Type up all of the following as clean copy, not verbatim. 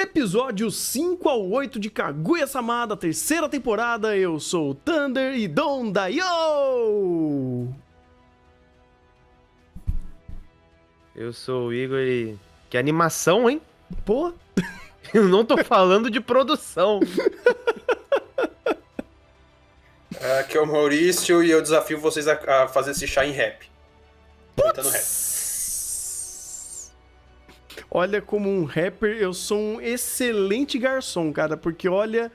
Episódio 5 ao 8 de Kaguya-sama da terceira temporada. Eu sou o Thunder e Dondayo! Eu sou o Igor e... Que animação, hein? Pô, Eu não tô falando de produção. Aqui é o Maurício e eu desafio vocês a fazer esse chá em rap. Cantando rap. olha, como um rapper, eu sou um excelente garçom, cara, porque olha,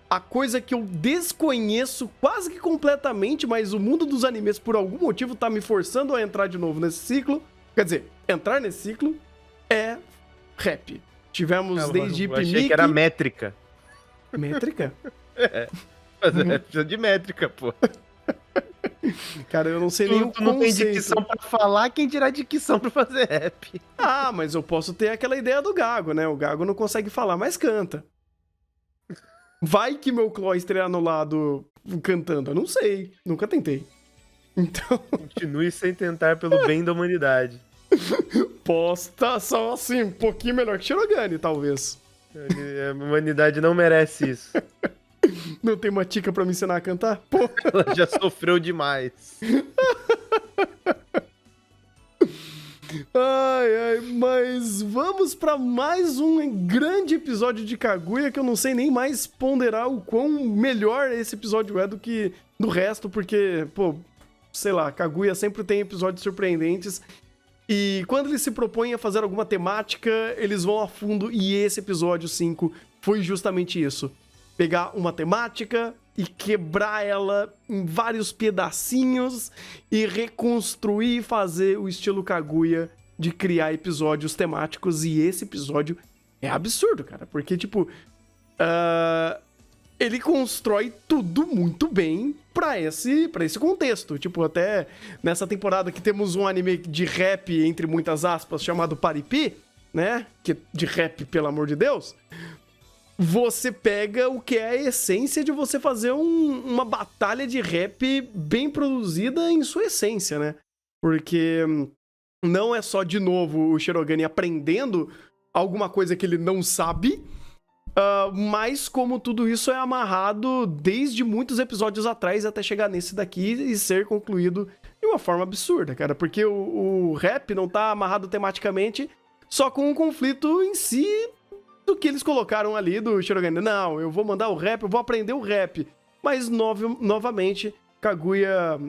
a coisa que eu desconheço quase que completamente, mas o mundo dos animes, por algum motivo, tá me forçando a entrar de novo nesse ciclo. Quer dizer, entrar nesse ciclo é rap. Tivemos desde Eu achei que era métrica. Métrica? Precisa de métrica, pô. Cara, eu não sei nem o Tu não tem conceito. dicção pra falar, quem dirá dicção pra fazer rap? Ah, mas eu posso ter aquela ideia do Gago, né? O Gago não consegue falar, mas canta. Vai que meu Cloyster é anulado cantando. Eu não sei. Nunca tentei. Então, Continue sem tentar pelo bem da humanidade. posso estar só assim, um pouquinho melhor que Shirogane, talvez. A humanidade não merece isso. Não tem uma tica pra me ensinar a cantar? Pô. Ela já sofreu demais. Ai, mas vamos pra mais um grande episódio de Kaguya que eu não sei nem mais ponderar o quão melhor esse episódio é do que do resto, porque, pô, sei lá, Kaguya sempre tem episódios surpreendentes e quando eles se propõem a fazer alguma temática, eles vão a fundo e esse episódio 5 foi justamente isso. Pegar uma temática e quebrar ela em vários pedacinhos e reconstruir e fazer o estilo Kaguya de criar episódios temáticos. E esse episódio é absurdo, cara, porque, tipo, ele constrói tudo muito bem pra esse contexto. Tipo, até nessa temporada que temos um anime de rap, entre muitas aspas, chamado Paripi, né? Que de rap, pelo amor de Deus. Você pega o que é a essência de você fazer uma batalha de rap bem produzida em sua essência, né? Porque não é só, de novo, o Shirogane aprendendo alguma coisa que ele não sabe, mas como tudo isso é amarrado desde muitos episódios atrás até chegar nesse daqui e ser concluído de uma forma absurda, cara. Porque o rap não tá amarrado tematicamente só com o conflito em si do que eles colocaram ali do Shirogane. Não, eu vou mandar o rap, eu vou aprender o rap. Mas, novamente, Kaguya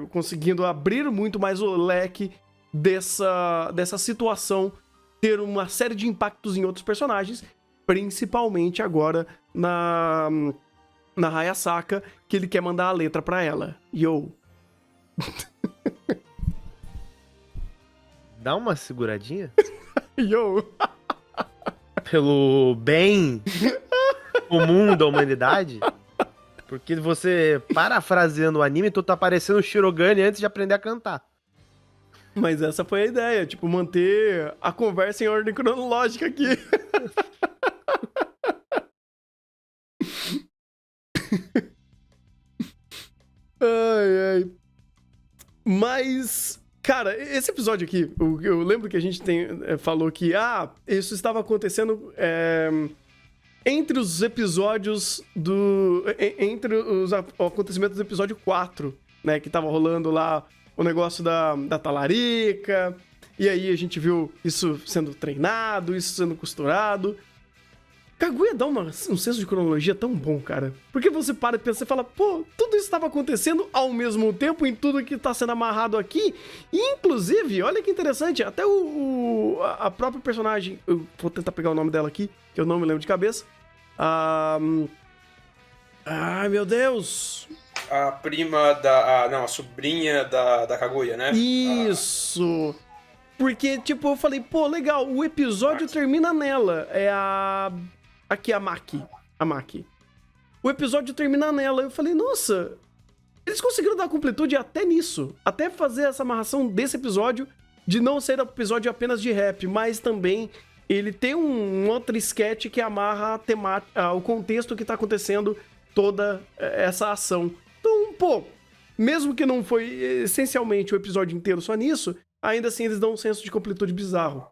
conseguindo abrir muito mais o leque dessa situação, ter uma série de impactos em outros personagens, principalmente agora na Hayasaka, que ele quer mandar a letra pra ela. Yo. Dá uma seguradinha. Yo. Pelo bem comum da humanidade. Porque você, parafraseando o anime, tu tá parecendo o Shirogane antes de aprender a cantar. Mas essa foi a ideia, tipo, manter a conversa em ordem cronológica aqui. Ai, ai. Mas, cara, esse episódio aqui, eu lembro que a gente falou que, isso estava acontecendo entre os episódios entre os acontecimentos do episódio 4, né, que tava rolando lá o negócio da talarica, e aí a gente viu isso sendo treinado, isso sendo costurado. Kaguya dá um senso de cronologia tão bom, cara. Porque você para e pensa e fala, pô, tudo isso estava acontecendo ao mesmo tempo em tudo que tá sendo amarrado aqui. E, inclusive, olha que interessante, até a própria personagem, eu vou tentar pegar o nome dela aqui, que eu não me lembro de cabeça. Ai, meu Deus! A prima a sobrinha da Kaguya, né? Isso! Porque, tipo, eu falei, pô, legal, o episódio termina nela. É aqui, a Maki. A Maki. O episódio termina nela. Eu falei, nossa, eles conseguiram dar completude até nisso. Até fazer essa amarração desse episódio, de não ser um episódio apenas de rap, mas também ele tem um outro sketch que amarra o contexto que tá acontecendo toda essa ação. Então, pô, mesmo que não foi essencialmente o episódio inteiro só nisso, ainda assim eles dão um senso de completude bizarro.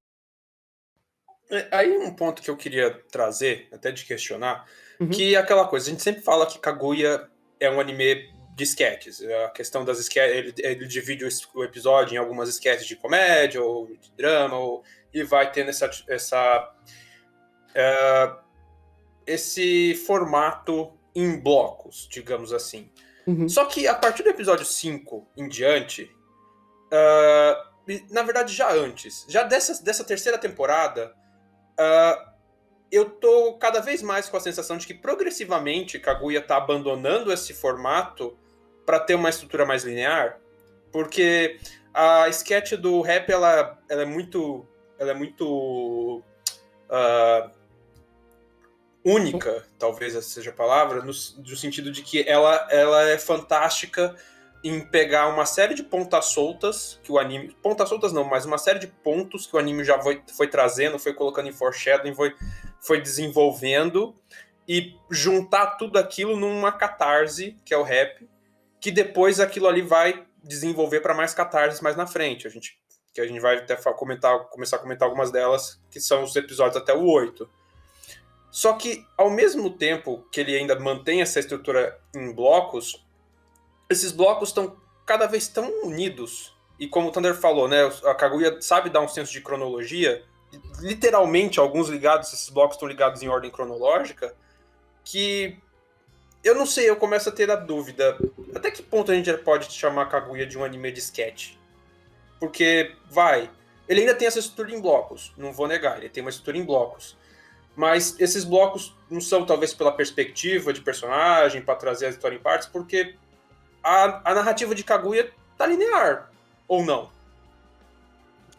Aí um ponto que eu queria trazer, até de questionar, Uhum. que é aquela coisa, a gente sempre fala que Kaguya é um anime de sketches. A questão das sketches, ele divide o episódio em algumas sketches de comédia ou de drama, e vai tendo esse formato em blocos, digamos assim. Uhum. Só que a partir do episódio 5 em diante, na verdade já antes, já dessa terceira temporada, eu tô cada vez mais com a sensação de que progressivamente Kaguya tá abandonando esse formato para ter uma estrutura mais linear, porque a sketch do rap ela é muito única, talvez essa seja a palavra, no sentido de que ela é fantástica em pegar uma série de pontas soltas que o anime... Pontas soltas não, mas uma série de pontos que o anime já foi trazendo, foi colocando em foreshadowing, foi desenvolvendo e juntar tudo aquilo numa catarse, que é o rap, que depois aquilo ali vai desenvolver para mais catarses mais na frente. Que a gente vai até começar a comentar algumas delas, que são os episódios até o 8. Só que, ao mesmo tempo que ele ainda mantém essa estrutura em blocos, esses blocos estão cada vez tão unidos. E como o Thunder falou, né, a Kaguya sabe dar um senso de cronologia. Literalmente, esses blocos estão ligados em ordem cronológica, que eu não sei, eu começo a ter a dúvida. Até que ponto a gente pode chamar a Kaguya de um anime de sketch? Porque, ele ainda tem essa estrutura em blocos, não vou negar, ele tem uma estrutura em blocos. Mas esses blocos não são, talvez, pela perspectiva de personagem, para trazer a história em partes, porque a narrativa de Kaguya tá linear, ou não?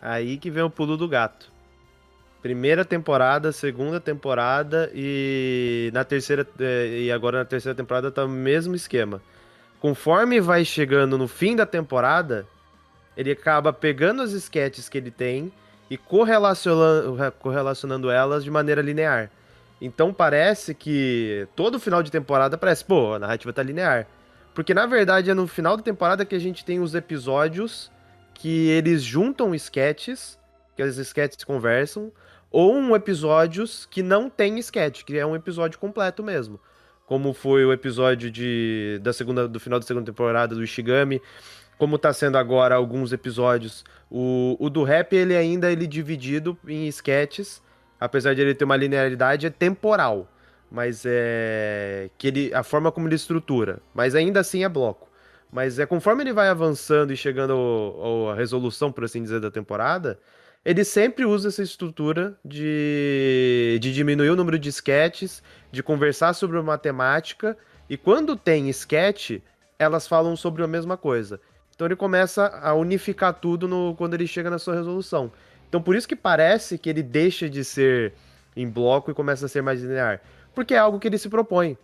Aí que vem o pulo do gato. Primeira temporada, segunda temporada e agora na terceira temporada tá o mesmo esquema. Conforme vai chegando no fim da temporada, ele acaba pegando as sketches que ele tem e correlacionando elas de maneira linear. Então parece que todo final de temporada parece, a narrativa tá linear. Porque na verdade é no final da temporada que a gente tem os episódios que eles juntam sketches, que as sketches conversam, ou episódios que não tem sketch, que é um episódio completo mesmo. Como foi o episódio do final da segunda temporada do Ishigami, como tá sendo agora alguns episódios. O do rap, ele ainda é dividido em sketches, apesar de ele ter uma linearidade, é temporal. Mas a forma como ele estrutura. Mas ainda assim é bloco. Mas conforme ele vai avançando e chegando à resolução, por assim dizer, da temporada, ele sempre usa essa estrutura de diminuir o número de sketches, de conversar sobre matemática, e quando tem sketch, elas falam sobre a mesma coisa. Então ele começa a unificar tudo quando ele chega na sua resolução. Então por isso que parece que ele deixa de ser em bloco e começa a ser mais linear. Porque é algo que ele se propõe.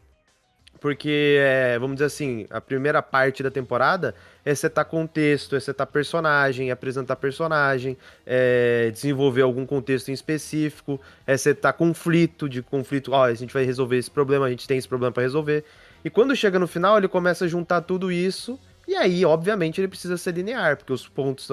Porque, vamos dizer assim, a primeira parte da temporada é setar contexto, é setar personagem, apresentar personagem, desenvolver algum contexto em específico, é setar conflito, a gente vai resolver esse problema, a gente tem esse problema para resolver. E quando chega no final, ele começa a juntar tudo isso, e aí, obviamente, ele precisa ser linear, porque os pontos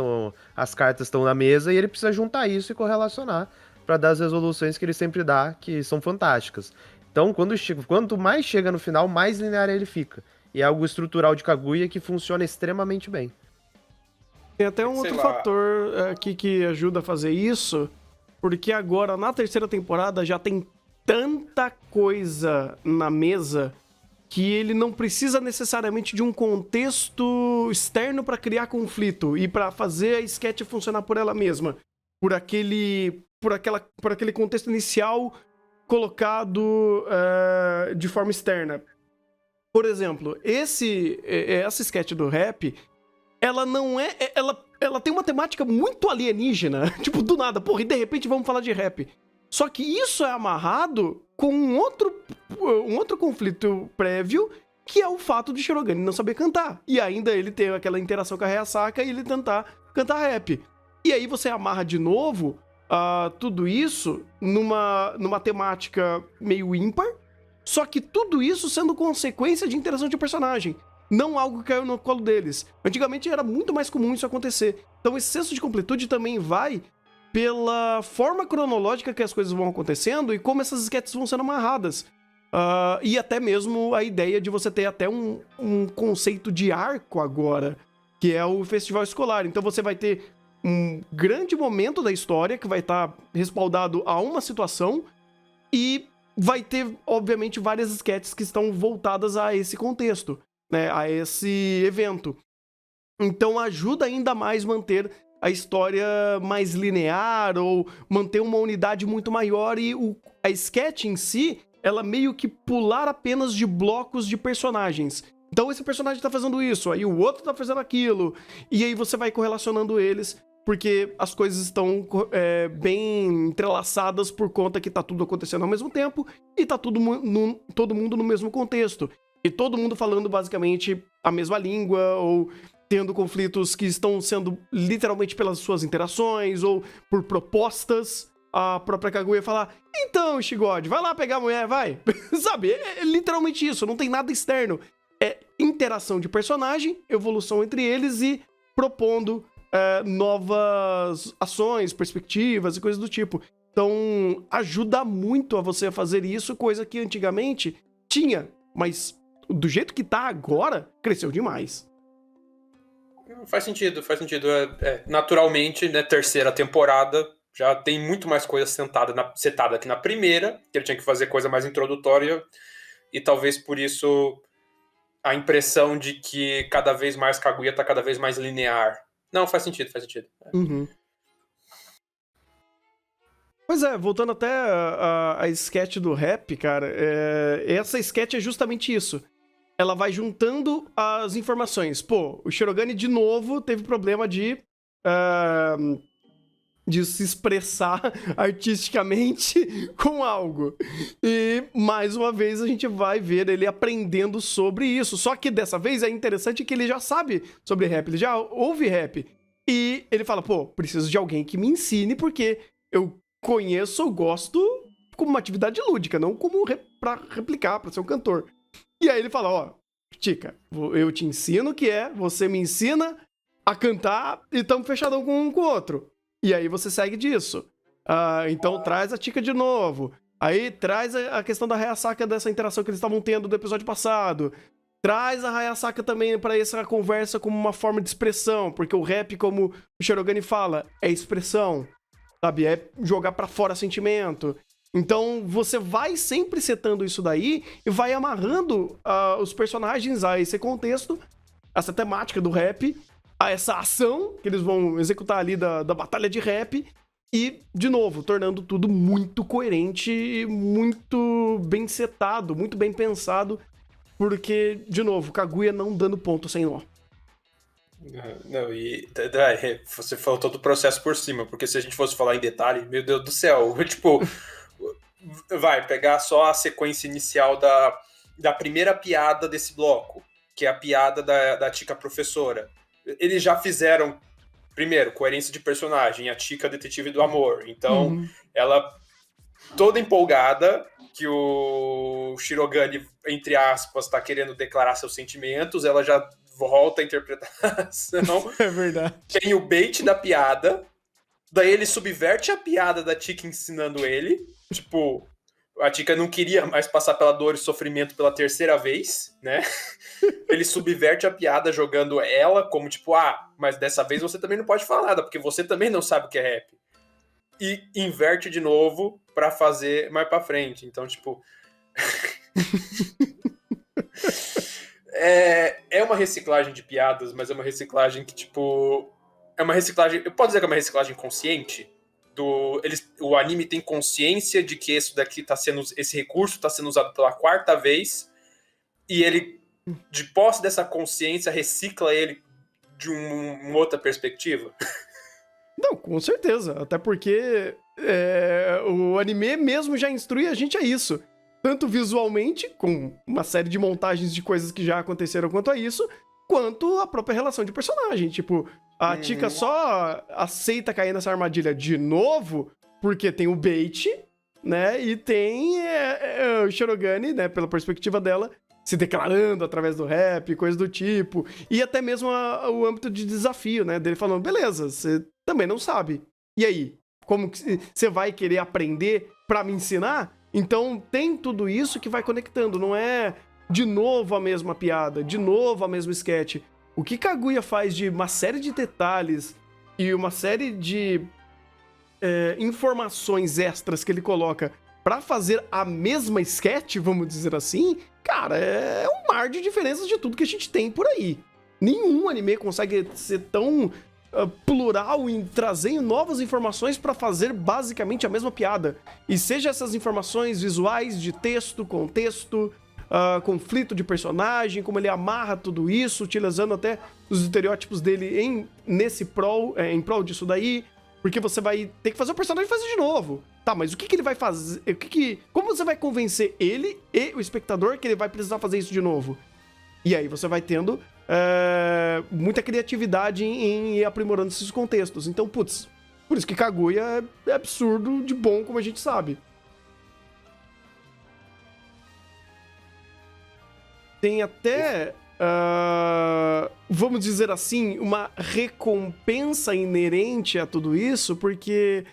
as cartas estão na mesa, e ele precisa juntar isso e correlacionar para dar as resoluções que ele sempre dá, que são fantásticas. Então, quanto mais chega no final, mais linear ele fica. E é algo estrutural de Kaguya que funciona extremamente bem. Tem até um outro fator aqui que ajuda a fazer isso, porque agora, na terceira temporada, já tem tanta coisa na mesa que ele não precisa necessariamente de um contexto externo para criar conflito e para fazer a sketch funcionar por ela mesma. Por aquele contexto inicial colocado de forma externa. Por exemplo, essa sketch do rap, ela não é... Ela tem uma temática muito alienígena. Tipo, do nada, e de repente vamos falar de rap. Só que isso é amarrado com um outro conflito prévio, que é o fato de Shirogane não saber cantar. E ainda ele ter aquela interação com a Hayasaka e ele tentar cantar rap. E aí você amarra de novo tudo isso numa temática meio ímpar, só que tudo isso sendo consequência de interação de personagem, não algo que caiu no colo deles. Antigamente era muito mais comum isso acontecer. Então esse senso de completude também vai pela forma cronológica que as coisas vão acontecendo e como essas sketches vão sendo amarradas. E até mesmo a ideia de você ter até um conceito de arco agora, que é o festival escolar. Então você vai ter um grande momento da história que vai estar respaldado a uma situação e vai ter, obviamente, várias sketches que estão voltadas a esse contexto, né, a esse evento. Então ajuda ainda mais manter a história mais linear ou manter uma unidade muito maior e a sketch em si, ela meio que pular apenas de blocos de personagens. Então esse personagem tá fazendo isso, aí o outro tá fazendo aquilo, e aí você vai correlacionando eles, porque as coisas estão bem entrelaçadas por conta que tá tudo acontecendo ao mesmo tempo e tá todo mundo no mesmo contexto. E todo mundo falando basicamente a mesma língua, ou tendo conflitos que estão sendo literalmente pelas suas interações, ou por propostas. A própria Kaguya falar, então, Shigode, vai lá pegar a mulher, vai. Sabe, é literalmente isso, não tem nada externo. É interação de personagem, evolução entre eles e propondo novas ações, perspectivas e coisas do tipo. Então, ajuda muito a você a fazer isso, coisa que antigamente tinha, mas do jeito que tá agora, cresceu demais. Faz sentido. Naturalmente, né, terceira temporada, já tem muito mais coisa setada aqui na primeira, que ele tinha que fazer coisa mais introdutória, e talvez por isso a impressão de que cada vez mais Kaguya tá cada vez mais linear. Não, faz sentido. Uhum. Pois é, voltando até a sketch do rap, cara, essa sketch é justamente isso. Ela vai juntando as informações. Pô, o Shirogane de novo teve problema de se expressar artisticamente com algo. E, mais uma vez, a gente vai ver ele aprendendo sobre isso. Só que, dessa vez, é interessante que ele já sabe sobre rap, ele já ouve rap. E ele fala, pô, preciso de alguém que me ensine, porque eu conheço, gosto como uma atividade lúdica, não como pra replicar, pra ser um cantor. E aí ele fala, ó, Chica, eu te ensino o que você me ensina a cantar e tamo fechadão com o outro. E aí você segue disso. Então traz a Chica de novo. Aí traz a questão da Hayasaka, dessa interação que eles estavam tendo do episódio passado. Traz a Hayasaka também pra essa conversa como uma forma de expressão, porque o rap, como o Shirogane fala, é expressão, sabe? É jogar pra fora sentimento. Então você vai sempre setando isso daí e vai amarrando os personagens a esse contexto, essa temática do rap, a essa ação que eles vão executar ali da batalha de rap e, de novo, tornando tudo muito coerente, muito bem setado, muito bem pensado, porque, de novo, Kaguya não dando ponto sem nó. Não, e você falou todo o processo por cima, porque se a gente fosse falar em detalhe, meu Deus do céu, tipo, vai pegar só a sequência inicial da primeira piada desse bloco, que é a piada da Chica professora. Eles já fizeram, primeiro, coerência de personagem, a Chica detetive do amor. Então, ela toda empolgada que o Shirogane, entre aspas, tá querendo declarar seus sentimentos, ela já volta a interpretação. É verdade. Tem o bait da piada, daí ele subverte a piada da Chica ensinando ele, tipo, a Chica não queria mais passar pela dor e sofrimento pela terceira vez, né? Ele subverte a piada jogando ela como tipo, mas dessa vez você também não pode falar nada, porque você também não sabe o que é rap. E inverte de novo pra fazer mais pra frente. Então, tipo... é uma reciclagem de piadas, mas é uma reciclagem que, tipo... É uma reciclagem... Eu posso dizer que é uma reciclagem consciente? O anime tem consciência de que esse recurso está sendo usado pela quarta vez e ele, de posse dessa consciência, recicla ele de uma outra perspectiva? Não, com certeza. Até porque o anime mesmo já instrui a gente a isso. Tanto visualmente, com uma série de montagens de coisas que já aconteceram quanto a isso, quanto a própria relação de personagem. Tipo, a Chica só aceita cair nessa armadilha de novo porque tem o bait, né? E tem o Shirogane, né? Pela perspectiva dela, se declarando através do rap, coisas do tipo. E até mesmo o âmbito de desafio, né? Dele falando, beleza, você também não sabe. E aí? como que você vai querer aprender pra me ensinar? Então tem tudo isso que vai conectando, não é de novo a mesma piada, de novo a mesma sketch. O que Kaguya faz de uma série de detalhes e uma série de informações extras que ele coloca pra fazer a mesma sketch, vamos dizer assim, cara, é um mar de diferenças de tudo que a gente tem por aí. Nenhum anime consegue ser tão plural em trazer novas informações pra fazer basicamente a mesma piada. E seja essas informações visuais, de texto, contexto, conflito de personagem, como ele amarra tudo isso, utilizando até os estereótipos dele em prol disso daí, porque você vai ter que fazer o personagem fazer de novo. Tá, mas o que ele vai fazer? Como você vai convencer ele e o espectador que ele vai precisar fazer isso de novo? E aí você vai tendo muita criatividade em ir aprimorando esses contextos. Então, putz, por isso que Kaguya é absurdo de bom, como a gente sabe. Tem até, vamos dizer assim, uma recompensa inerente a tudo isso, porque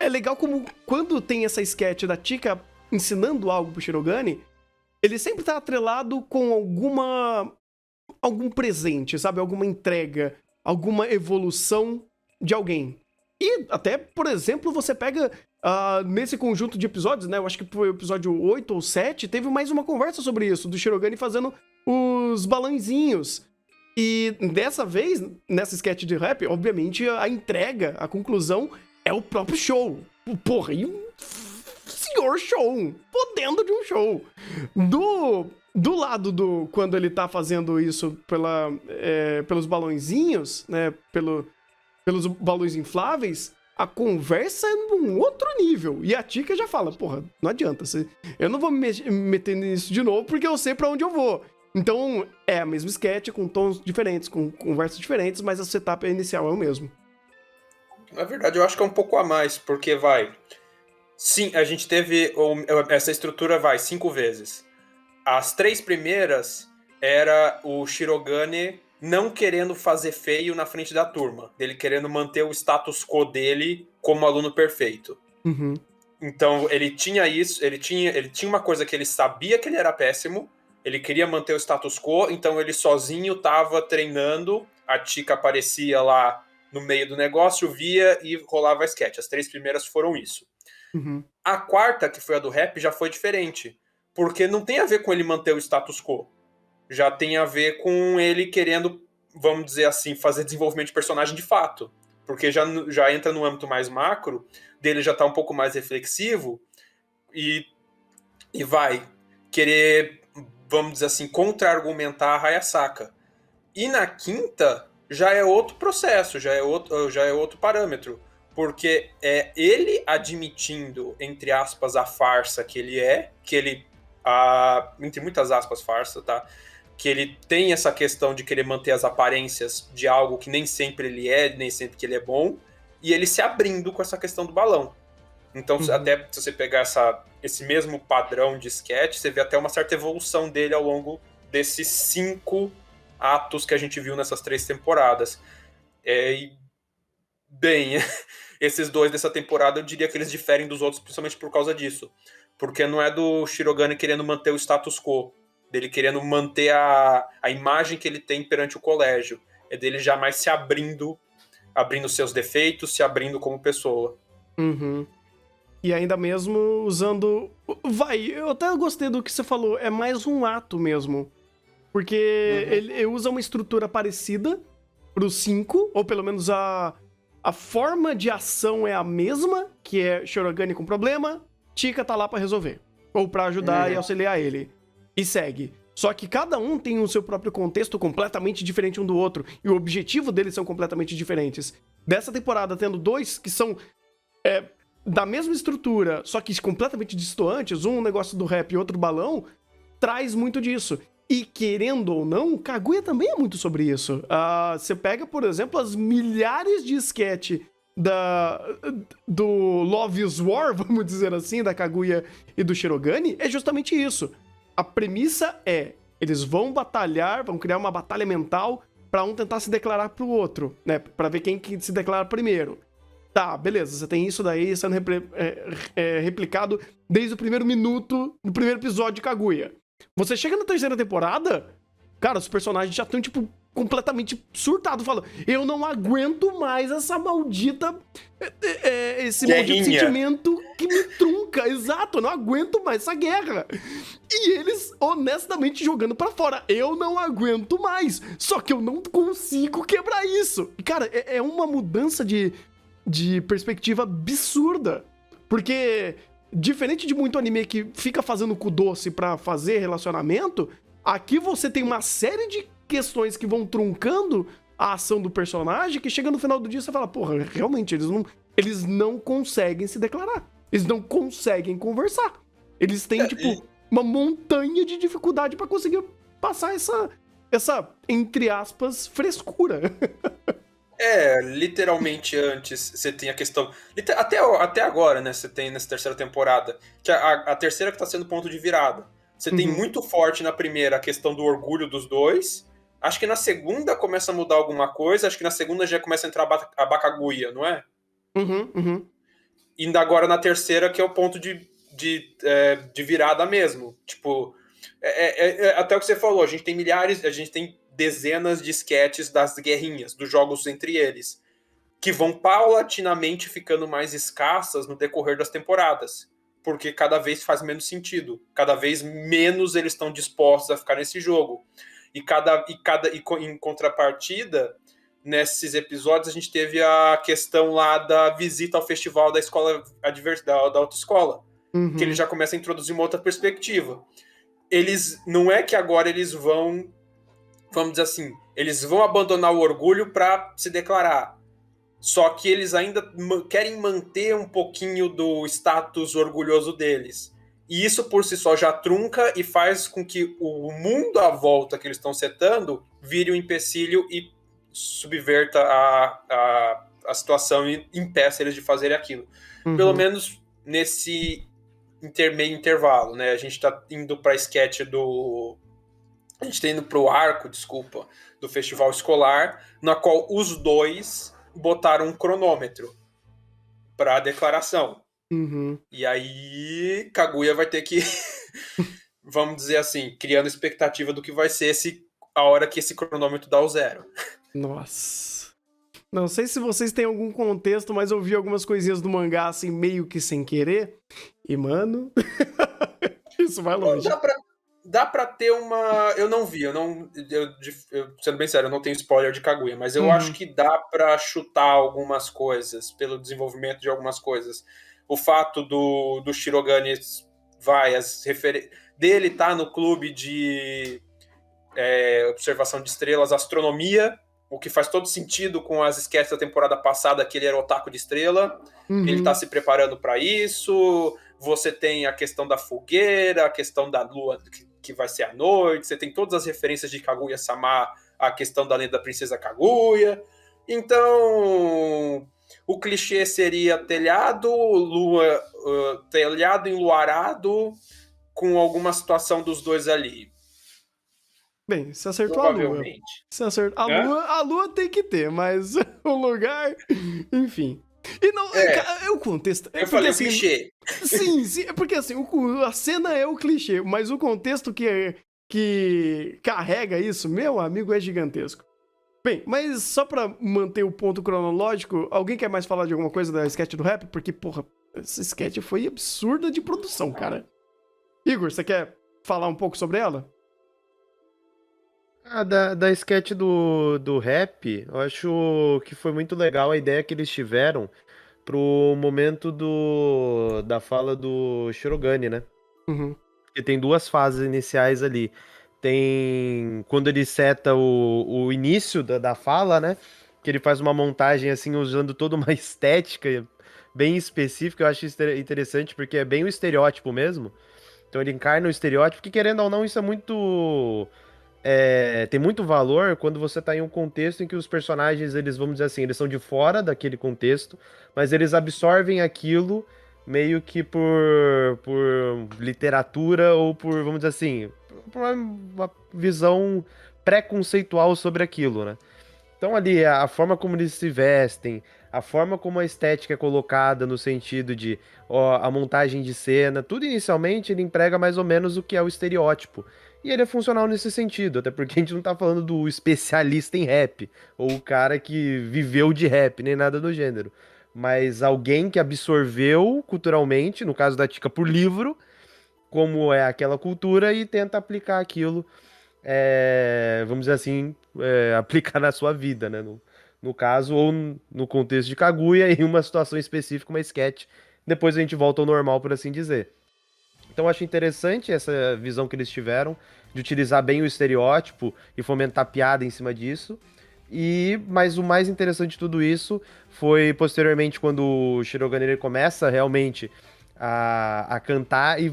é legal como quando tem essa sketch da Chika ensinando algo pro Shirogane, ele sempre tá atrelado com algum presente, sabe? Alguma entrega, alguma evolução de alguém. E até, por exemplo, você pega nesse conjunto de episódios, né? Eu acho que foi o episódio 8 ou 7, teve mais uma conversa sobre isso, do Shirogane fazendo os balãozinhos. E dessa vez, nessa sketch de rap, obviamente a entrega, a conclusão é o próprio show. Porra, e um senhor show, podendo de um show. Do lado quando ele tá fazendo isso pelos balõezinhos, né, pelos balões infláveis, a conversa é num outro nível. E a Chika já fala, porra, não adianta, eu não vou me meter nisso de novo porque eu sei pra onde eu vou. Então, é a mesma sketch, com tons diferentes, com conversas diferentes, mas a setup inicial é o mesmo. Na verdade, eu acho que é um pouco a mais, porque sim, a gente teve essa estrutura 5 vezes. As 3 primeiras era o Shirogane não querendo fazer feio na frente da turma, dele querendo manter o status quo dele como aluno perfeito. Uhum. Então ele tinha isso, ele tinha uma coisa que ele sabia que ele era péssimo, ele queria manter o status quo, então ele sozinho tava treinando, a Chika aparecia lá no meio do negócio, via e rolava a sketch. As 3 primeiras foram isso. Uhum. A quarta, que foi a do rap, já foi diferente. Porque não tem a ver com ele manter o status quo. Já tem a ver com ele querendo, vamos dizer assim, fazer desenvolvimento de personagem de fato. Porque já entra no âmbito mais macro, dele já tá um pouco mais reflexivo e vai querer, vamos dizer assim, contra-argumentar a Hayasaka. E na quinta, já é outro processo, já é outro parâmetro. Porque é ele admitindo, entre aspas, a farsa que ele entre muitas aspas, farsa, tá? Que ele tem essa questão de querer manter as aparências de algo que nem sempre ele é, nem sempre que ele é bom, e ele se abrindo com essa questão do balão. Então, até se você pegar esse mesmo padrão de sketch, você vê até uma certa evolução dele ao longo desses 5 atos que a gente viu nessas 3 temporadas. Bem, esses 2 dessa temporada eu diria que eles diferem dos outros principalmente por causa disso. Porque não é do Shirogane querendo manter o status quo, dele querendo manter a imagem que ele tem perante o colégio. É dele jamais se abrindo seus defeitos, se abrindo como pessoa. Uhum. E ainda mesmo usando... eu até gostei do que você falou, é mais um ato mesmo. Porque ele usa uma estrutura parecida pro 5, ou pelo menos a forma de ação é a mesma, que é Shirogane com problema, Chika tá lá pra resolver. Ou pra ajudar e auxiliar ele. E segue. Só que cada um tem o seu próprio contexto completamente diferente um do outro. E o objetivo deles são completamente diferentes. Dessa temporada, tendo 2 que são da mesma estrutura, só que completamente distantes, um negócio do rap e outro balão, traz muito disso. E querendo ou não, Kaguya também é muito sobre isso. Você pega, por exemplo, as milhares de sketch do Love is War, vamos dizer assim, da Kaguya e do Shirogane, é justamente isso. A premissa é, eles vão batalhar, vão criar uma batalha mental pra um tentar se declarar pro outro, né? Pra ver quem que se declara primeiro. Tá, beleza, você tem isso daí sendo replicado desde o primeiro minuto, no primeiro episódio de Kaguya. Você chega na terceira temporada, cara, os personagens já estão, tipo, completamente surtados, falando, eu não aguento mais essa maldita, esse maldito sentimento que me trunca, exato, eu não aguento mais essa guerra. E eles, honestamente, jogando pra fora, eu não aguento mais, só que eu não consigo quebrar isso. E, cara, é uma mudança de perspectiva absurda. Porque, diferente de muito anime que fica fazendo cu doce pra fazer relacionamento, aqui você tem uma série de questões que vão truncando a ação do personagem, que chega no final do dia e você fala, porra, realmente, eles não conseguem se declarar. Eles não conseguem conversar. Eles têm, tipo, uma montanha de dificuldade pra conseguir passar essa, entre aspas, frescura. Literalmente antes você tem a questão. Até agora, né? Você tem nessa terceira temporada. Que a terceira que tá sendo ponto de virada. Você tem muito forte na primeira a questão do orgulho dos dois. Acho que na segunda começa a mudar alguma coisa. Acho que na segunda já começa a entrar a Bakaguya, não é? E ainda agora na terceira, que é o ponto de virada mesmo. Tipo, até o que você falou, a gente tem dezenas de sketches das guerrinhas, dos jogos entre eles, que vão paulatinamente ficando mais escassas no decorrer das temporadas, porque cada vez faz menos sentido, cada vez menos eles estão dispostos a ficar nesse jogo. E em contrapartida, nesses episódios a gente teve a questão lá da visita ao festival da escola da autoescola, que ele já começa a introduzir uma outra perspectiva. Não é que agora eles vão, vamos dizer assim, eles vão abandonar o orgulho para se declarar. Só que eles ainda querem manter um pouquinho do status orgulhoso deles. E isso por si só já trunca e faz com que o mundo à volta que eles estão setando vire um empecilho e subverta a situação e impeça eles de fazerem aquilo. Pelo menos nesse meio intervalo, né? A gente tá indo pra sketch A gente tá indo pro arco, do festival escolar, na qual os dois botaram um cronômetro pra declaração. E aí, Kaguya vai ter que, vamos dizer assim, criando expectativa do que vai ser a hora que esse cronômetro dá o zero. Nossa. Não sei se vocês têm algum contexto, mas eu vi algumas coisinhas do mangá, assim, meio que sem querer. E, mano, isso vai longe. Dá pra ter uma... Eu não vi, sendo bem sério, eu não tenho spoiler de Kaguya, mas eu acho que dá pra chutar algumas coisas, pelo desenvolvimento de algumas coisas. O fato do Shirogane dele tá no clube de observação de estrelas, astronomia, o que faz todo sentido com as sketches da temporada passada, que ele era otaku de estrela. Ele tá se preparando pra isso. Você tem a questão da fogueira, a questão da lua, que vai ser à noite. Você tem todas as referências de Kaguya-sama, a questão da lenda da princesa Kaguya. Então, o clichê seria telhado enluarado, com alguma situação dos dois ali. Bem, você acertou a lua. Você acertou. A lua tem que ter, mas o lugar, enfim. E não, o contexto. Eu falei assim, clichê. Sim, é porque assim, a cena é o clichê, mas o contexto que carrega isso, meu amigo, é gigantesco. Bem, mas só pra manter o ponto cronológico, alguém quer mais falar de alguma coisa da sketch do rap? Porque, porra, essa sketch foi absurda de produção, cara. Igor, você quer falar um pouco sobre ela? Da sketch do rap, eu acho que foi muito legal a ideia que eles tiveram pro momento da fala do Shirogane, né? Porque tem duas fases iniciais ali. Tem quando ele seta o início da fala, né? Que ele faz uma montagem assim, usando toda uma estética bem específica. Eu acho interessante porque é bem o estereótipo mesmo. Então ele encarna o estereótipo, que querendo ou não, isso é muito... tem muito valor quando você tá em um contexto em que os personagens, eles, vamos dizer assim, eles são de fora daquele contexto, mas eles absorvem aquilo meio que por literatura ou por, vamos dizer assim, por uma visão pré-conceitual sobre aquilo, né? Então ali, a forma como eles se vestem, a forma como a estética é colocada no sentido de ó, a montagem de cena, tudo inicialmente ele emprega mais ou menos o que é o estereótipo. E ele é funcional nesse sentido, até porque a gente não tá falando do especialista em rap, ou o cara que viveu de rap, nem nada do gênero. Mas alguém que absorveu culturalmente, no caso da Tika por livro, como é aquela cultura e tenta aplicar aquilo, vamos dizer assim, aplicar na sua vida, né? No caso, ou no contexto de Kaguya, em uma situação específica, uma sketch. Depois a gente volta ao normal, por assim dizer. Então eu acho interessante essa visão que eles tiveram, de utilizar bem o estereótipo e fomentar piada em cima disso. Mas o mais interessante de tudo isso foi posteriormente quando o Shirogane ele começa realmente a cantar e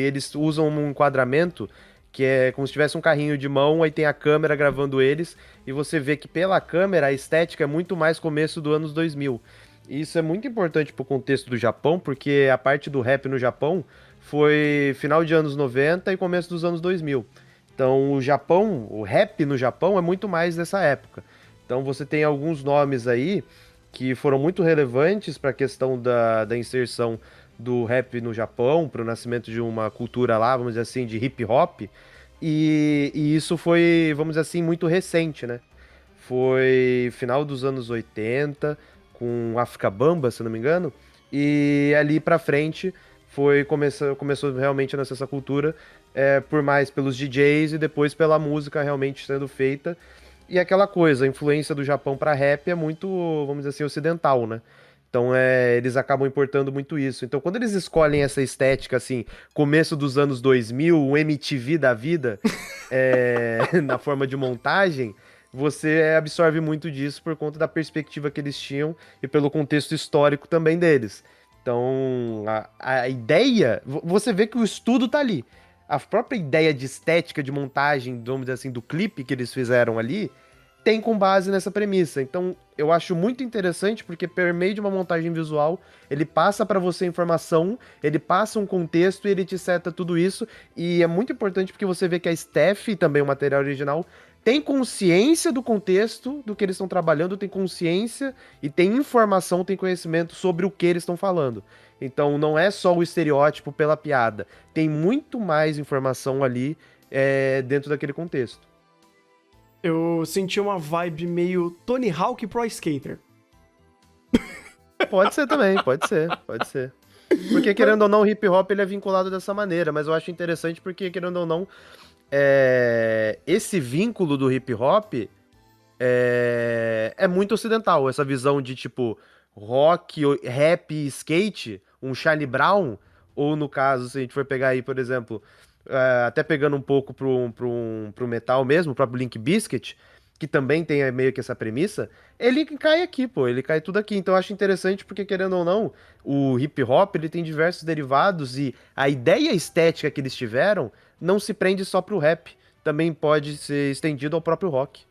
eles usam um enquadramento que é como se tivesse um carrinho de mão, aí tem a câmera gravando eles, e você vê que pela câmera a estética é muito mais começo do anos 2000. E isso é muito importante pro contexto do Japão, porque a parte do rap no Japão foi final de anos 90 e começo dos anos 2000. Então o Japão, o rap no Japão é muito mais dessa época. Então você tem alguns nomes aí que foram muito relevantes para a questão da inserção do rap no Japão, para o nascimento de uma cultura lá, vamos dizer assim, de hip hop. E isso foi, vamos dizer assim, muito recente, né? Foi final dos anos 80, com África Bamba, se não me engano. E ali pra frente começou realmente a nascer essa cultura, por mais pelos DJs e depois pela música realmente sendo feita. E aquela coisa, a influência do Japão pra rap é muito, vamos dizer assim, ocidental, né? Então eles acabam importando muito isso. Então quando eles escolhem essa estética, assim, começo dos anos 2000, o MTV da vida, na forma de montagem, você absorve muito disso por conta da perspectiva que eles tinham e pelo contexto histórico também deles. Então a ideia, você vê que o estudo tá ali. A própria ideia de estética, de montagem, vamos dizer assim, do clipe que eles fizeram ali, tem com base nessa premissa. Então, eu acho muito interessante porque por meio de uma montagem visual, ele passa para você informação, ele passa um contexto e ele te seta tudo isso. E é muito importante porque você vê que a Steph, também o material original, tem consciência do contexto do que eles estão trabalhando, tem consciência e tem informação, tem conhecimento sobre o que eles estão falando. Então, não é só o estereótipo pela piada. Tem muito mais informação ali dentro daquele contexto. Eu senti uma vibe meio Tony Hawk Pro Skater. Pode ser também, pode ser. Porque, querendo ou não, o hip hop ele é vinculado dessa maneira, mas eu acho interessante porque, querendo ou não, esse vínculo do hip hop é muito ocidental, essa visão de, tipo, rock, rap e skate, um Charlie Brown, ou no caso, se a gente for pegar aí, por exemplo, até pegando um pouco pro metal mesmo, o próprio Limp Bizkit, que também tem meio que essa premissa, ele cai aqui, pô, ele cai tudo aqui. Então eu acho interessante porque, querendo ou não, o hip hop ele tem diversos derivados e a ideia estética que eles tiveram não se prende só pro rap, também pode ser estendido ao próprio rock.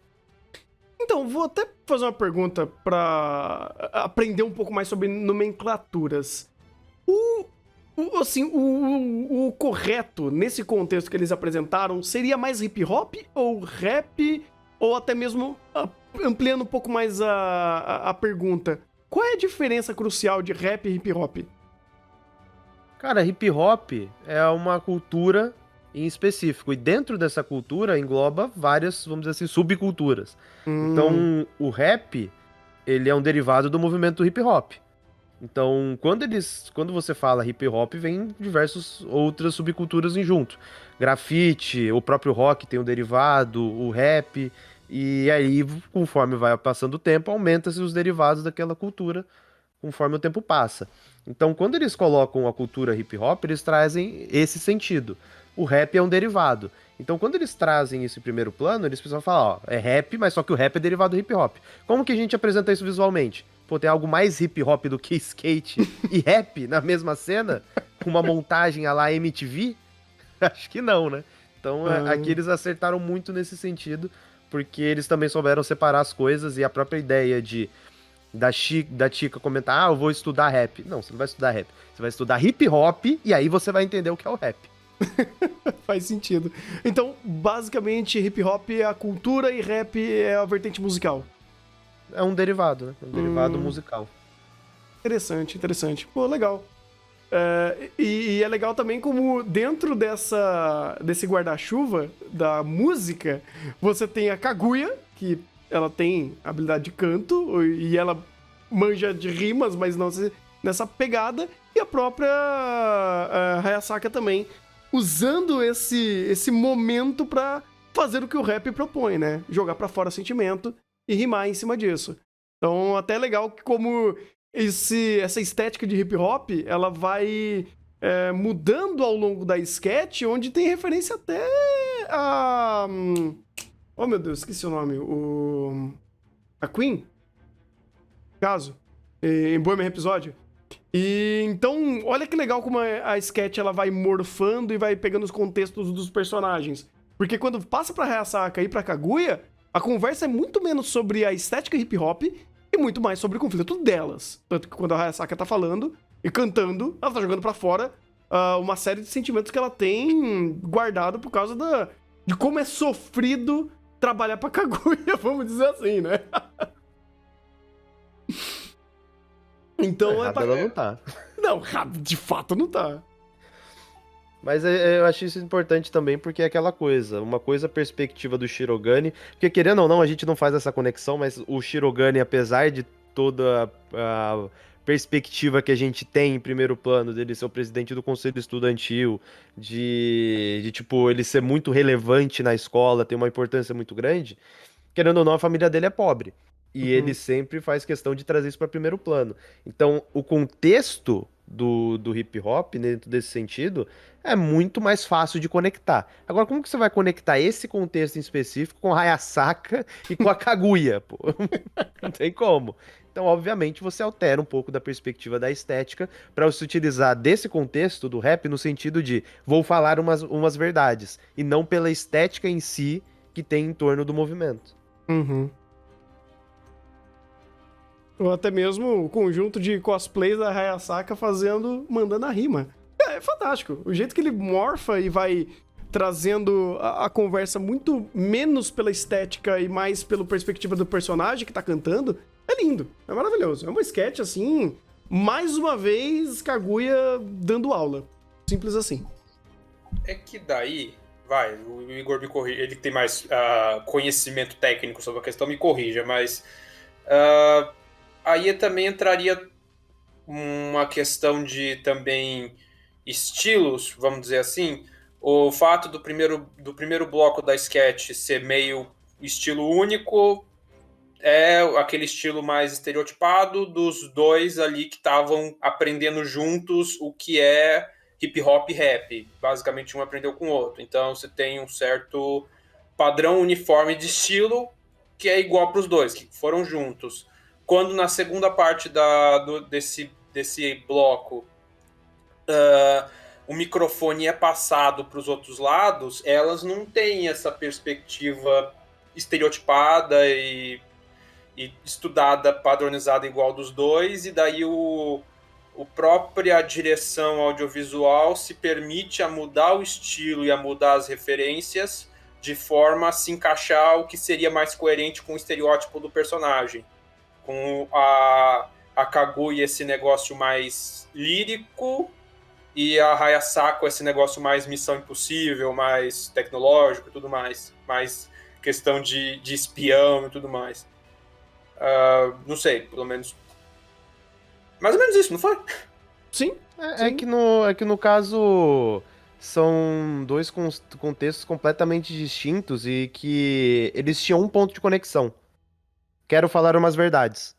Então, vou até fazer uma pergunta pra aprender um pouco mais sobre nomenclaturas. O correto, nesse contexto que eles apresentaram, seria mais hip hop ou rap, ou até mesmo ampliando um pouco mais a pergunta. Qual é a diferença crucial de rap e hip hop? Cara, hip hop é uma cultura em específico, e dentro dessa cultura engloba várias, vamos dizer assim, subculturas. Então, o rap, ele é um derivado do movimento hip hop. Então, quando você fala hip hop, vem diversas outras subculturas em junto. Grafite, o próprio rock tem um derivado, o rap, e aí, conforme vai passando o tempo, aumenta-se os derivados daquela cultura, conforme o tempo passa. Então, quando eles colocam a cultura hip hop, eles trazem esse sentido. O rap é um derivado. Então, quando eles trazem esse primeiro plano, eles precisam falar, ó, é rap, mas só que o rap é derivado do hip hop. Como que a gente apresenta isso visualmente? Pô, tem algo mais hip hop do que skate e rap na mesma cena? Com uma montagem à la MTV? Acho que não, né? Então, aqui eles acertaram muito nesse sentido, porque eles também souberam separar as coisas e a própria ideia da Tika comentar, eu vou estudar rap. Não, você não vai estudar rap. Você vai estudar hip hop e aí você vai entender o que é o rap. Faz sentido. Então, basicamente, hip hop é a cultura e rap é a vertente musical. É um derivado, né? Um derivado musical. Interessante, interessante. Pô, legal. E é legal também como dentro desse guarda-chuva da música, você tem a Kaguya, que ela tem habilidade de canto, e ela manja de rimas, mas não nessa pegada, e a própria Hayasaka também, usando esse momento pra fazer o que o rap propõe, né? Jogar pra fora sentimento e rimar em cima disso. Então, até é legal que como essa estética de hip hop, ela vai mudando ao longo da sketch, onde tem referência até a... Oh, meu Deus, esqueci o nome. A Queen, caso, em Bohemian Rhapsody. E então, olha que legal como a sketch ela vai morfando e vai pegando os contextos dos personagens. Porque quando passa pra Hayasaka e pra Kaguya, a conversa é muito menos sobre a estética hip hop e muito mais sobre o conflito delas. Tanto que quando a Hayasaka tá falando e cantando, ela tá jogando pra fora uma série de sentimentos que ela tem guardado por causa de como é sofrido trabalhar pra Kaguya, vamos dizer assim, né? Então Ela não tá. Não, de fato não tá. Mas eu acho isso importante também porque é aquela coisa, uma coisa a perspectiva do Shirogane, porque querendo ou não, a gente não faz essa conexão, mas o Shirogane, apesar de toda a perspectiva que a gente tem em primeiro plano dele ser o presidente do conselho estudantil, de tipo, ele ser muito relevante na escola, ter uma importância muito grande, querendo ou não, a família dele é pobre. E ele sempre faz questão de trazer isso para primeiro plano. Então, o contexto do hip hop, dentro desse sentido, é muito mais fácil de conectar. Agora, como que você vai conectar esse contexto em específico com a Hayasaka e com a Kaguya, pô? Não tem como. Então, obviamente, você altera um pouco da perspectiva da estética para você utilizar desse contexto do rap no sentido de vou falar umas verdades, e não pela estética em si que tem em torno do movimento. Uhum. Ou até mesmo o conjunto de cosplays da Hayasaka mandando a rima. É fantástico. O jeito que ele morfa e vai trazendo a conversa muito menos pela estética e mais pela perspectiva do personagem que tá cantando, é lindo. É maravilhoso. É uma sketch, assim, mais uma vez, Kaguya dando aula. Simples assim. É que daí, o Igor me corrija, ele tem mais conhecimento técnico sobre a questão, me corrija, mas aí também entraria uma questão de também estilos, vamos dizer assim. O fato do primeiro bloco da sketch ser meio estilo único é aquele estilo mais estereotipado dos dois ali que estavam aprendendo juntos o que é hip hop e rap. Basicamente um aprendeu com o outro. Então você tem um certo padrão uniforme de estilo que é igual para os dois, que foram juntos. Quando na segunda parte desse bloco o microfone é passado para os outros lados, elas não têm essa perspectiva estereotipada e estudada, padronizada igual dos dois, e daí a própria direção audiovisual se permite a mudar o estilo e a mudar as referências de forma a se encaixar o que seria mais coerente com o estereótipo do personagem. Com a Kaguya esse negócio mais lírico e a Hayasaka esse negócio mais missão impossível, mais tecnológico e tudo mais. Mais questão de espião e tudo mais. Não sei, pelo menos. Mais ou menos isso, não foi? Sim. É que no caso são dois contextos completamente distintos e que eles tinham um ponto de conexão. Quero falar umas verdades.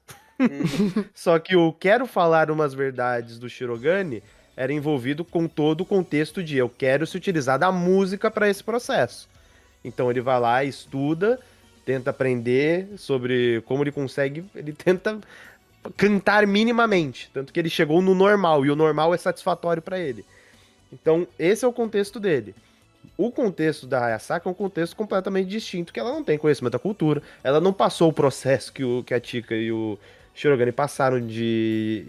Só que o quero falar umas verdades do Shirogane era envolvido com todo o contexto de eu quero se utilizar da música para esse processo. Então ele vai lá, estuda, tenta aprender sobre como ele tenta cantar minimamente, tanto que ele chegou no normal e o normal é satisfatório para ele. Então esse é o contexto dele. O contexto da Hayasaka é um contexto completamente distinto, que ela não tem conhecimento da cultura, ela não passou o processo que a Chika e o Shirogane passaram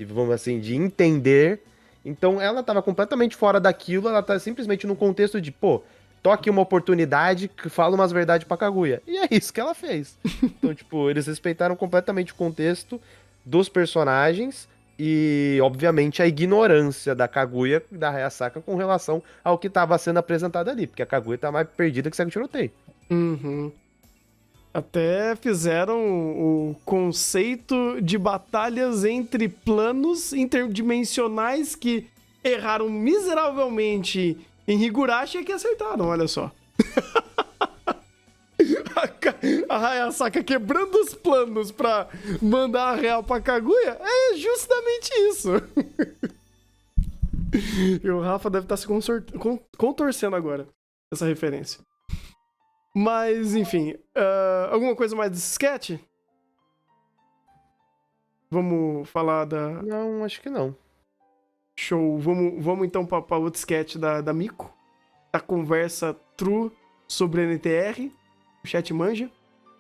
vamos assim, de entender. Então ela estava completamente fora daquilo, ela tá simplesmente no contexto de, pô, toque uma oportunidade, fala umas verdades pra Kaguya. E é isso que ela fez. Então, tipo, eles respeitaram completamente o contexto dos personagens e, obviamente, a ignorância da Kaguya e da Hayasaka com relação ao que tava sendo apresentado ali, porque a Kaguya tá mais perdida que segue o tiroteio. Uhum. Até fizeram o conceito de batalhas entre planos interdimensionais que erraram miseravelmente em Higurashi e que acertaram, olha só. A Hayasaka quebrando os planos pra mandar a real pra Kaguya é justamente isso. E o Rafa deve estar se contorcendo agora, essa referência. Mas, enfim, alguma coisa mais desse sketch? Vamos falar da... Não, acho que não. Show. Vamos então pra outro sketch da Miko. A conversa true sobre NTR. O chat manja.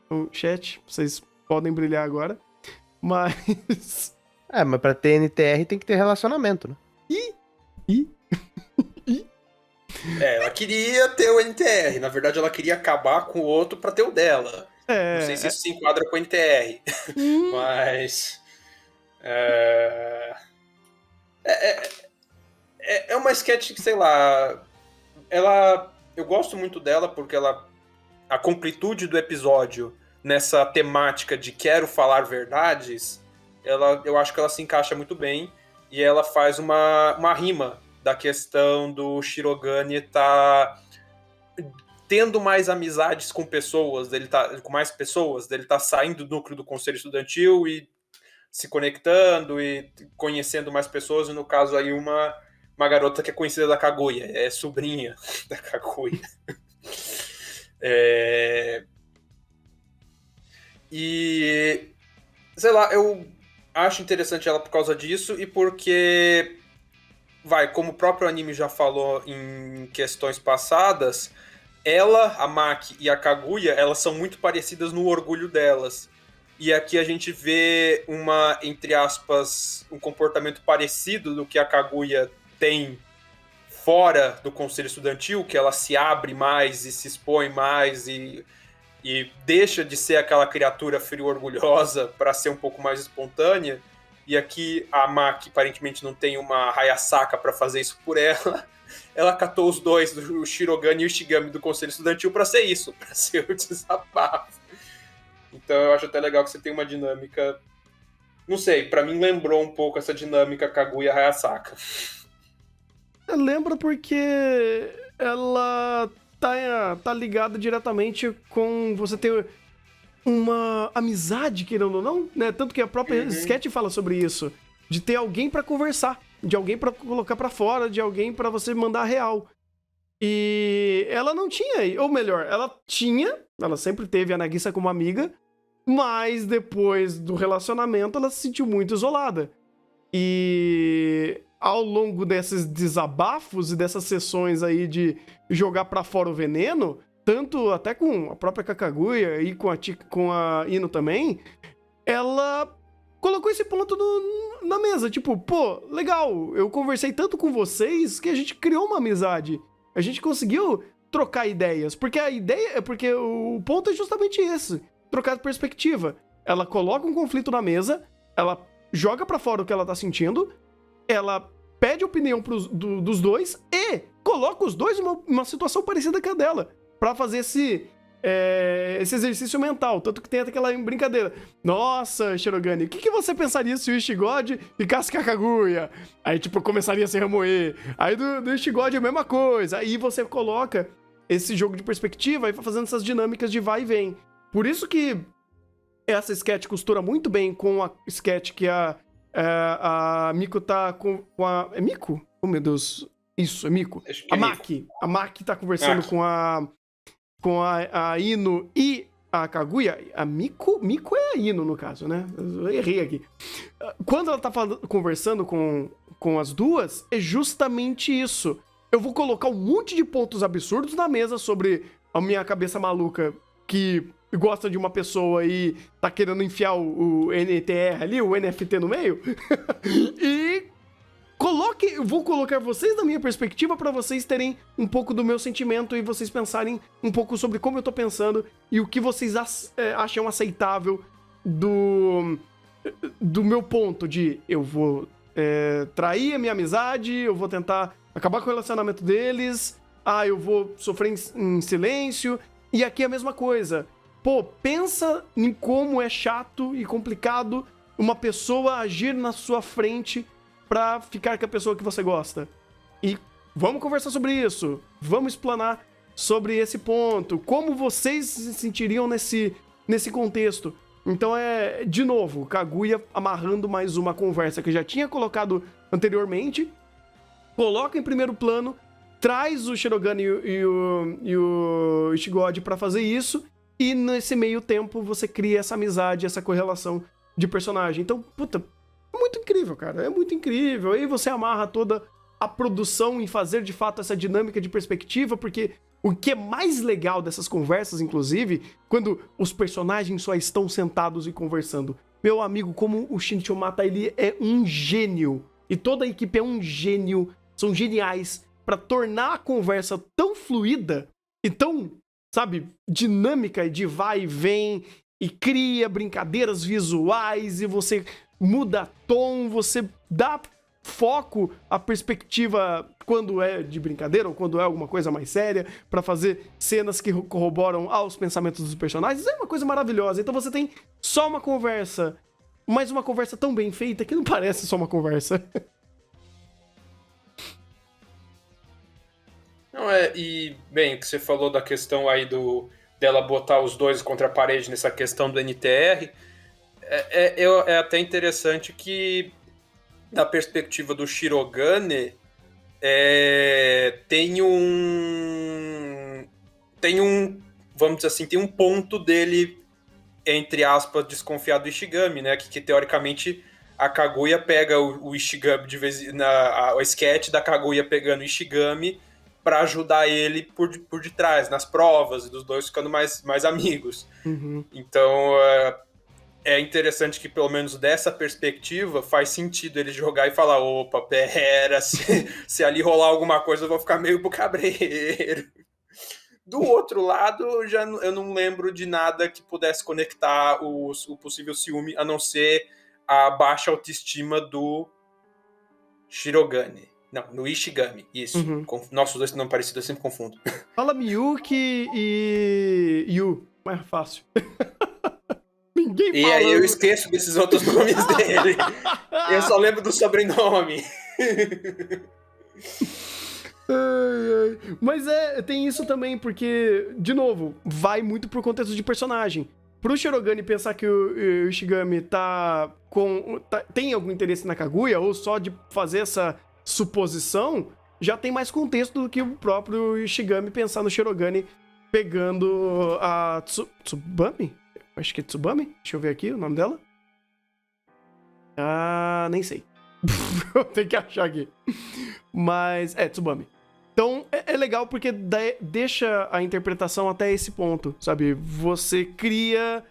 O chat, vocês podem brilhar agora. Mas... Mas pra ter NTR tem que ter relacionamento, né? Ela queria ter o NTR. Na verdade, ela queria acabar com o outro pra ter o dela. Não sei se isso se enquadra com o NTR. Mas... É uma sketch que, sei lá... Eu gosto muito dela porque a completude do episódio nessa temática de quero falar verdades, eu acho que ela se encaixa muito bem e ela faz uma rima da questão do Shirogane tá tendo mais amizades com pessoas, com mais pessoas, dele tá saindo do núcleo do conselho estudantil e se conectando e conhecendo mais pessoas, e no caso aí uma garota que é conhecida da Kaguya, é sobrinha da Kaguya. E sei lá, eu acho interessante ela por causa disso e porque como o próprio anime já falou em questões passadas, ela, a Maki e a Kaguya, elas são muito parecidas no orgulho delas. E aqui a gente vê entre aspas, um comportamento parecido do que a Kaguya tem fora do conselho estudantil, que ela se abre mais e se expõe mais e deixa de ser aquela criatura fria e orgulhosa para ser um pouco mais espontânea. E aqui a Maki aparentemente não tem uma Hayasaka para fazer isso por ela. Ela catou os dois, o Shirogane e o Shigami do conselho estudantil, para ser isso, para ser o desabafo. Então eu acho até legal que você tem uma dinâmica... Não sei, para mim lembrou um pouco essa dinâmica Kaguya-Hayasaka. Lembra porque ela tá ligada diretamente com você ter uma amizade, querendo ou não, né? Tanto que a própria sketch fala sobre isso. De ter alguém pra conversar, de alguém pra colocar pra fora, de alguém pra você mandar real. E ela não tinha, ou melhor, ela sempre teve a Nagisa como amiga, mas depois do relacionamento ela se sentiu muito isolada. E ao longo desses desabafos e dessas sessões aí de jogar pra fora o veneno, tanto até com a própria Kaguya e com a Ino também, ela colocou esse ponto na mesa. Tipo, pô, legal, eu conversei tanto com vocês que a gente criou uma amizade. A gente conseguiu trocar ideias. Porque porque o ponto é justamente esse. Trocar de perspectiva. Ela coloca um conflito na mesa, ela joga pra fora o que ela tá sentindo, ela pede opinião dos dois e coloca os dois numa situação parecida com a dela. Pra fazer esse exercício mental. Tanto que tem até aquela brincadeira. Nossa, Shirogane, o que você pensaria se o Ishigod ficasse com a Kaguya? Aí, tipo, começaria a se remoer. Aí do Ishigod é a mesma coisa. Aí você coloca esse jogo de perspectiva e vai fazendo essas dinâmicas de vai e vem. Por isso que essa sketch costura muito bem com a sketch que a Miko tá com a... É Miko? Oh, meu Deus. Isso, é Miko. A Maki. A Maki tá conversando com a Ino e a Kaguya. A Miko é a Ino, no caso, né? Eu errei aqui. Quando ela tá conversando com as duas, é justamente isso. Eu vou colocar um monte de pontos absurdos na mesa sobre a minha cabeça maluca que gosta de uma pessoa e tá querendo enfiar o NTR ali, o NFT no meio. E eu vou colocar vocês na minha perspectiva pra vocês terem um pouco do meu sentimento e vocês pensarem um pouco sobre como eu tô pensando e o que vocês acham aceitável do meu ponto de eu vou trair a minha amizade, eu vou tentar acabar com o relacionamento deles, eu vou sofrer em silêncio, e aqui é a mesma coisa. Pô, pensa em como é chato e complicado uma pessoa agir na sua frente pra ficar com a pessoa que você gosta. E vamos conversar sobre isso, vamos explanar sobre esse ponto, como vocês se sentiriam nesse contexto. Então de novo, Kaguya amarrando mais uma conversa que eu já tinha colocado anteriormente, coloca em primeiro plano, traz o Shirogane e o Ishigod pra fazer isso, e nesse meio tempo você cria essa amizade, essa correlação de personagem. Então, puta, é muito incrível, cara, é muito incrível. Aí você amarra toda a produção em fazer de fato essa dinâmica de perspectiva, porque o que é mais legal dessas conversas, inclusive, quando os personagens só estão sentados e conversando. Meu amigo, como o Shinichiro Mata, ele é um gênio. E toda a equipe é um gênio. São geniais pra tornar a conversa tão fluida e tão, sabe, dinâmica de vai e vem e cria brincadeiras visuais e você muda tom, você dá foco à perspectiva quando é de brincadeira ou quando é alguma coisa mais séria, pra fazer cenas que corroboram aos pensamentos dos personagens. É uma coisa maravilhosa. Então você tem só uma conversa, mas uma conversa tão bem feita que não parece só uma conversa. Não, e bem, o que você falou da questão aí dela botar os dois contra a parede nessa questão do NTR, é até interessante que, da perspectiva do Shirogane, tem um, vamos dizer assim, tem um ponto dele, entre aspas, desconfiado do Ishigami, né? Que teoricamente a Kaguya pega o Ishigami de vez o sketch da Kaguya pegando o Ishigami pra ajudar ele por detrás, nas provas, e dos dois ficando mais amigos. Uhum. Então, é interessante que, pelo menos dessa perspectiva, faz sentido ele jogar e falar: opa, pera, se ali rolar alguma coisa eu vou ficar meio pro cabreiro. Do outro lado, eu não lembro de nada que pudesse conectar o possível ciúme, a não ser a baixa autoestima do Shirogane. Não, no Ishigami, isso. Uhum. Nossos dois nomes parecidos, eu sempre confundo. Fala Miyuki e Yu, mais fácil. Ninguém fala. E aí eu esqueço desses outros nomes dele. Eu só lembro do sobrenome. Mas tem isso também, porque, de novo, vai muito pro contexto de personagem. Pro Shirogane pensar que o Ishigami tem algum interesse na Kaguya, ou só de fazer essa suposição, já tem mais contexto do que o próprio Ishigami pensar no Shirogane pegando a Tsubame? Acho que é Tsubame? Deixa eu ver aqui o nome dela. Nem sei. Eu tenho que achar aqui. Mas Tsubame. Então é legal porque deixa a interpretação até esse ponto, sabe? Você cria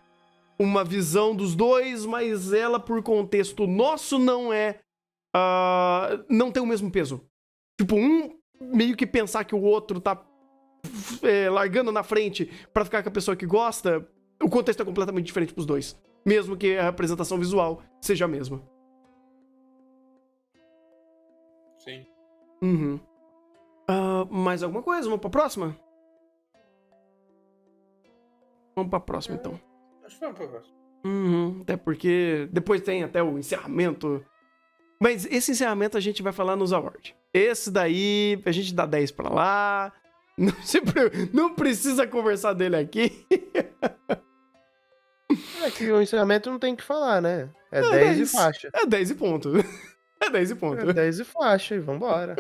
uma visão dos dois, mas ela, por contexto nosso, não tem o mesmo peso. Tipo, um meio que pensar que o outro tá largando na frente pra ficar com a pessoa que gosta, o contexto é completamente diferente pros dois. Mesmo que a representação visual seja a mesma. Sim. Uhum. Mais alguma coisa? Vamos pra próxima? Vamos pra próxima, então. Acho que vamos pra próxima. Uhum. Até porque depois tem até o encerramento. Mas esse encerramento a gente vai falar nos awards. Esse daí, a gente dá 10 pra lá. Não precisa conversar dele aqui. É que o encerramento não tem que falar, né? É 10 e faixa. É 10 e ponto. É 10 e ponto. É 10 e faixa e vambora.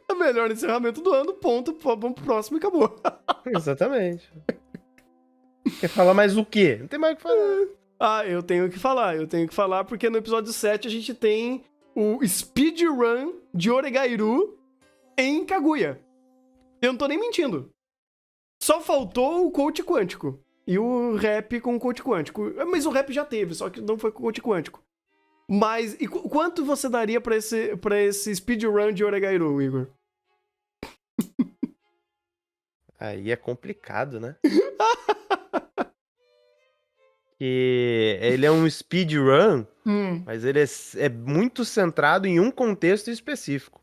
É o melhor encerramento do ano, ponto. Vamos pro próximo e acabou. Exatamente. Quer falar mais o quê? Não tem mais o que falar. Eu tenho que falar porque no episódio 7 a gente tem o speedrun de Oregairu em Kaguya. Eu não tô nem mentindo. Só faltou o coach quântico. E o rap com o coach quântico. Mas o rap já teve, só que não foi com o coach quântico. Mas, e quanto você daria pra esse speedrun de Oregairu, Igor? Aí é complicado, né? Que ele é um speedrun, mas ele é muito centrado em um contexto específico,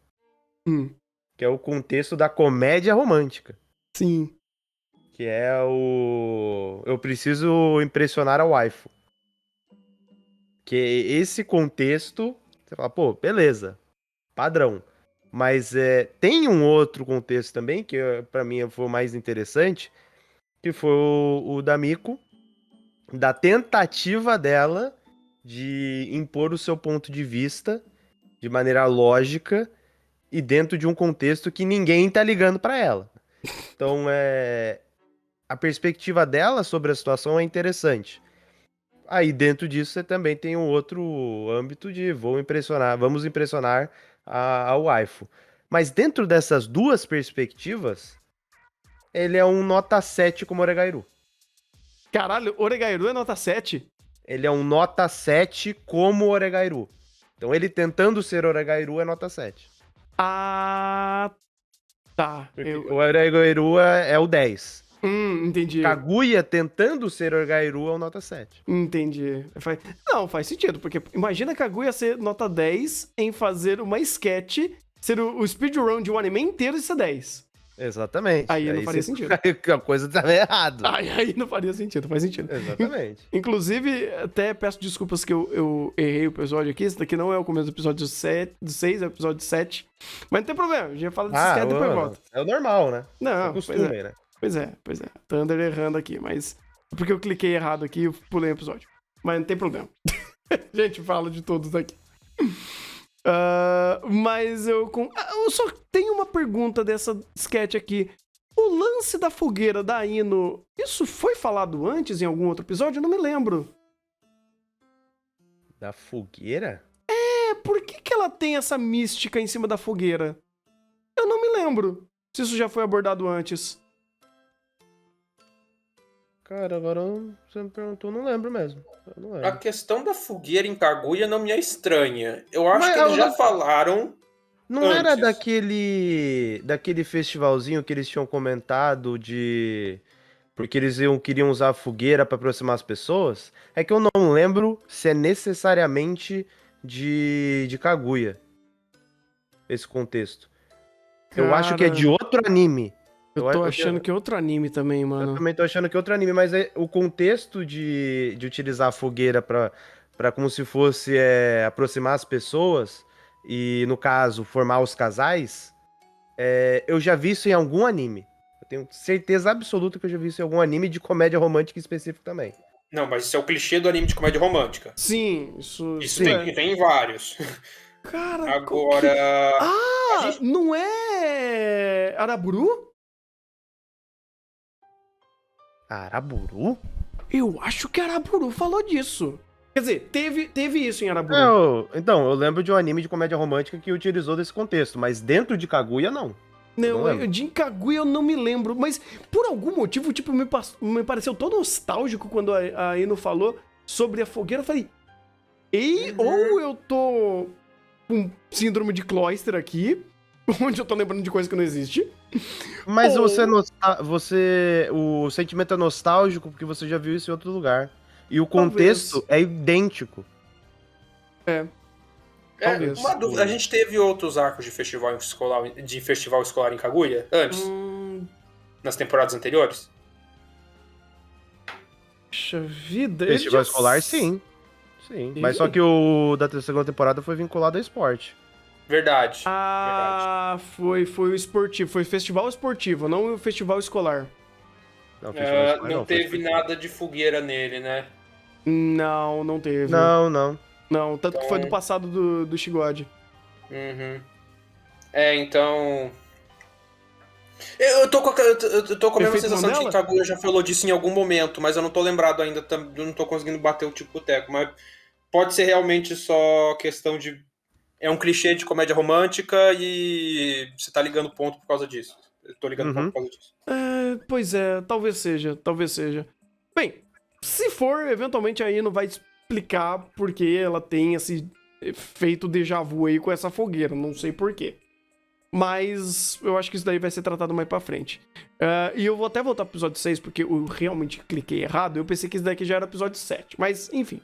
que é o contexto da comédia romântica, Sim. que é o eu preciso impressionar a waifu. Que esse contexto, você fala, pô, beleza, padrão. Mas tem um outro contexto também, que pra mim foi o mais interessante, que foi o da Miko, da tentativa dela de impor o seu ponto de vista de maneira lógica e dentro de um contexto que ninguém tá ligando pra ela. Então, a perspectiva dela sobre a situação é interessante. Aí dentro disso você também tem um outro âmbito de vamos impressionar a waifu. Mas dentro dessas duas perspectivas, ele é um nota 7 como Oregairu. Caralho, Oregairu é nota 7? Ele é um nota 7 como Oregairu. Então ele tentando ser Oregairu é nota 7. Ah, tá. O Oregairu é o 10. Entendi. Kaguya tentando ser Oregairu é o nota 7. Entendi. Não, faz sentido, porque imagina Kaguya ser nota 10 em fazer uma sketch, ser o speedrun de um anime inteiro e ser 10. Exatamente. Aí não faria sentido. A coisa tava errado. Aí não faria sentido, faz sentido. Exatamente. Inclusive, até peço desculpas que eu errei o episódio aqui. Esse daqui não é o começo do episódio 6, é o episódio 7. Mas não tem problema, a gente vai falar desse sketch e depois volta. É o normal, né? Não, é costume, né? Pois é. Thunder errando aqui, mas... Porque eu cliquei errado aqui e eu pulei o episódio. Mas não tem problema. A gente fala de todos aqui. Mas eu só tenho uma pergunta dessa sketch aqui. O lance da fogueira da Ino, isso foi falado antes em algum outro episódio? Eu não me lembro. Da fogueira? Por que ela tem essa mística em cima da fogueira? Eu não me lembro se isso já foi abordado antes. Cara, agora você me perguntou, eu não lembro mesmo. Eu não lembro. A questão da fogueira em Kaguya não me é estranha. Eu acho que eles já falaram. Não antes. Era daquele festivalzinho que eles tinham comentado de... Porque eles queriam usar a fogueira pra aproximar as pessoas? É que eu não lembro se é necessariamente de Kaguya. Esse contexto. Eu acho que é de outro anime. Eu tô achando que é outro anime também, mano. Eu também tô achando que é outro anime, mas o contexto de utilizar a fogueira pra como se fosse aproximar as pessoas e, no caso, formar os casais, eu já vi isso em algum anime. Eu tenho certeza absoluta que eu já vi isso em algum anime de comédia romântica específico também. Não, mas isso é o clichê do anime de comédia romântica. Sim, isso tem vários. Cara, agora... não é Araburu? Araburu? Eu acho que Araburu falou disso. Quer dizer, teve isso em Araburu. Então, eu lembro de um anime de comédia romântica que utilizou desse contexto, mas dentro de Kaguya, não. Não, de Kaguya eu não me lembro, mas por algum motivo, tipo, me pareceu tão nostálgico quando a Ino falou sobre a fogueira. Eu falei, ou eu tô com síndrome de Cloyster aqui, onde eu tô lembrando de coisa que não existe. Mas o sentimento é nostálgico porque você já viu isso em outro lugar. E o contexto é idêntico. Talvez. Uma dúvida, a gente teve outros arcos de festival escolar em Kaguya antes? Nas temporadas anteriores? Puxa vida. Festival escolar, sim. Sim. Mas só que o da segunda temporada foi vinculado ao esporte. Verdade. Verdade. Foi o esportivo. Foi o festival esportivo, não o festival escolar. Não teve nada de fogueira nele, né? Não teve. Não. Não, tanto que foi do passado do Shigode. Uhum. Então... Eu tô com a mesma sensação de que Kaguya já falou disso em algum momento, mas eu não tô lembrado ainda, eu não tô conseguindo bater o tico-teco, mas pode ser realmente só questão de... É um clichê de comédia romântica e você tá ligando ponto por causa disso. Eu tô ligando ponto por causa disso. Pois é, talvez seja. Bem, se for, eventualmente a Ino vai explicar por que ela tem esse efeito déjà vu aí com essa fogueira, não sei por quê. Mas eu acho que isso daí vai ser tratado mais pra frente. E eu vou até voltar pro episódio 6, porque eu realmente cliquei errado. Eu pensei que isso daqui já era episódio 7. Mas, enfim,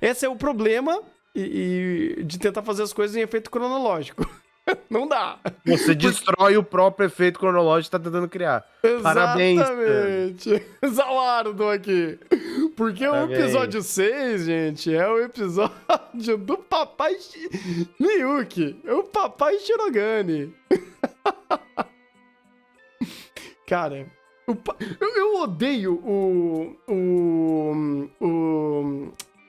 esse é o problema de tentar fazer as coisas em efeito cronológico. Não dá. Você destrói o próprio efeito cronológico que tá tentando criar. Parabéns. Exatamente. Zalardo aqui. Porque Parabéns. o episódio 6, gente, é o episódio do Papai Miyuki. É o Papai Shirogane. Cara, eu odeio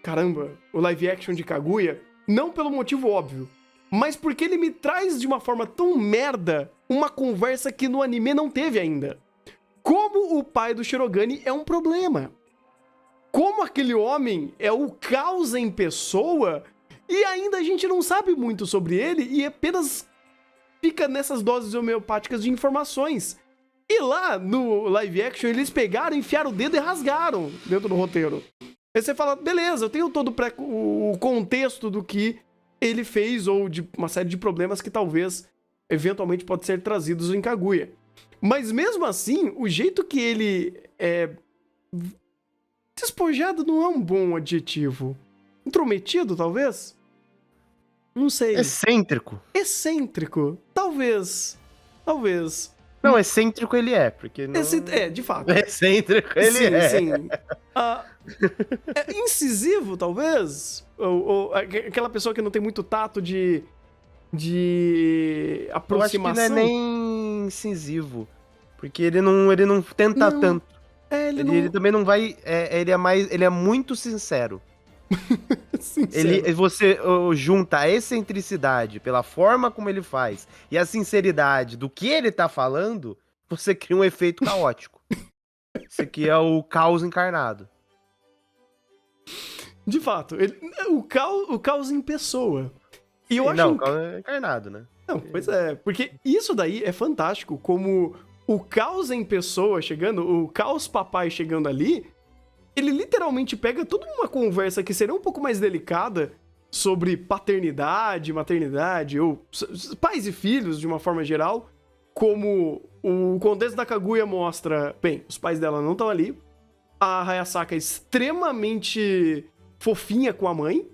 caramba, o live action de Kaguya, não pelo motivo óbvio, mas porque ele me traz de uma forma tão merda uma conversa que no anime não teve ainda. Como o pai do Shirogane é um problema. Como aquele homem é o caos em pessoa e ainda a gente não sabe muito sobre ele e apenas fica nessas doses homeopáticas de informações. E lá no live action eles pegaram, enfiaram o dedo e rasgaram dentro do roteiro. Aí você fala, beleza, eu tenho todo o contexto do que ele fez ou de uma série de problemas que talvez eventualmente pode ser trazidos em Kaguya. Mas mesmo assim, o jeito que ele é despojado não é um bom adjetivo. Intrometido, talvez? Não sei. Excêntrico. Excêntrico. Talvez. Não, excêntrico ele é, porque não... De fato. Excêntrico ele é. Sim. Incisivo, talvez? Ou aquela pessoa que não tem muito tato de aproximação. Eu acho que não é nem incisivo, porque ele não tenta tanto. Ele também não vai... ele é muito sincero. Você junta a excentricidade pela forma como ele faz e a sinceridade do que ele tá falando, você cria um efeito caótico. Isso aqui é o caos encarnado. De fato, o caos em pessoa. E eu acho... Não, o caos é encarnado, né? Não, pois é, porque isso daí é fantástico, como o caos em pessoa chegando, o caos papai chegando ali, ele literalmente pega toda uma conversa que seria um pouco mais delicada sobre paternidade, maternidade, ou pais e filhos de uma forma geral, como o contexto da Kaguya mostra, bem, os pais dela não estão ali, a Hayasaka é extremamente fofinha com a mãe,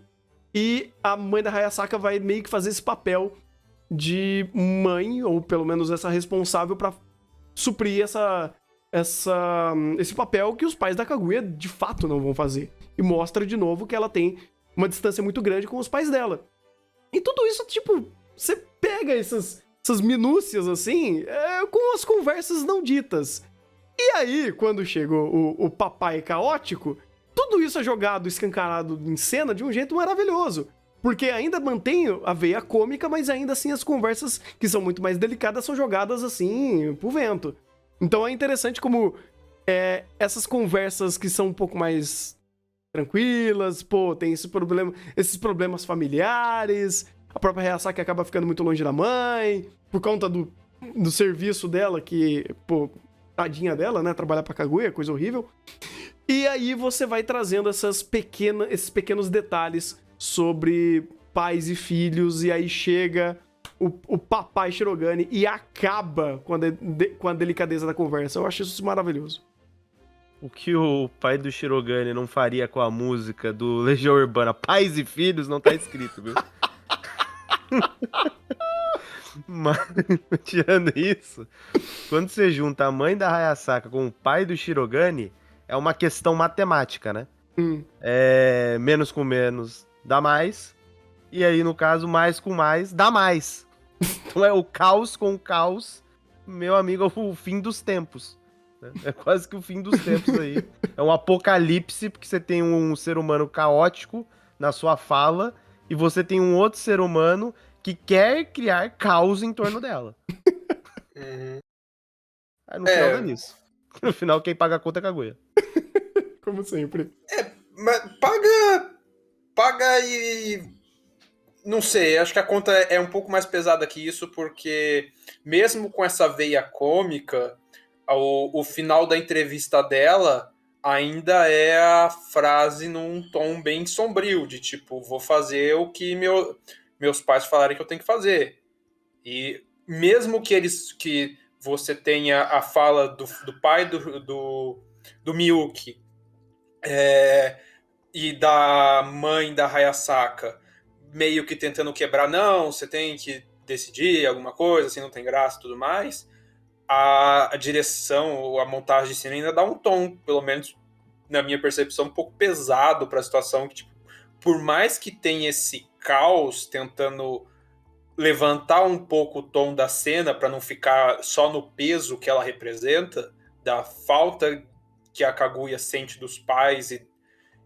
e a mãe da Hayasaka vai meio que fazer esse papel de mãe, ou pelo menos essa responsável pra suprir esse papel que os pais da Kaguya de fato não vão fazer. E mostra de novo que ela tem uma distância muito grande com os pais dela. E tudo isso, tipo, você pega essas minúcias assim, com as conversas não ditas. E aí, quando chega o papai caótico, tudo isso é jogado, escancarado em cena de um jeito maravilhoso. Porque ainda mantém a veia cômica, mas ainda assim as conversas que são muito mais delicadas são jogadas assim pro vento. Então é interessante como essas conversas que são um pouco mais tranquilas, tem esses problemas familiares, a própria Hayasaka acaba ficando muito longe da mãe, por conta do serviço dela, que, tadinha dela, né, trabalhar pra Kaguya, coisa horrível. E aí você vai trazendo esses pequenos detalhes sobre pais e filhos, e aí chega o papai Shirogane e acaba com a delicadeza da conversa. Eu acho isso maravilhoso. O que o pai do Shirogane não faria com a música do Legião Urbana Pais e Filhos não tá escrito, viu? Mas, tirando isso, quando você junta a mãe da Hayasaka com o pai do Shirogane, é uma questão matemática, né? Menos com menos dá mais, e aí, no caso, mais com mais dá mais. Então é o caos com o caos, meu amigo, é o fim dos tempos. Né? É quase que o fim dos tempos aí. É um apocalipse, porque você tem um ser humano caótico na sua fala, e você tem um outro ser humano que quer criar caos em torno dela. Aí no final dá nisso. No final, quem paga a conta é Kaguya. Como sempre. Mas paga e... Não sei, acho que a conta é um pouco mais pesada que isso, porque mesmo com essa veia cômica, o final da entrevista dela ainda é a frase num tom bem sombrio, de tipo, vou fazer o que meus pais falarem que eu tenho que fazer. E mesmo que você tenha a fala do pai do Miyuki e da mãe da Hayasaka meio que tentando quebrar, não, você tem que decidir alguma coisa, assim, não tem graça e tudo mais, a direção ou a montagem de cena ainda dá um tom, pelo menos na minha percepção, um pouco pesado para a situação, que tipo, por mais que tenha esse caos tentando levantar um pouco o tom da cena para não ficar só no peso que ela representa, da falta que a Kaguya sente dos pais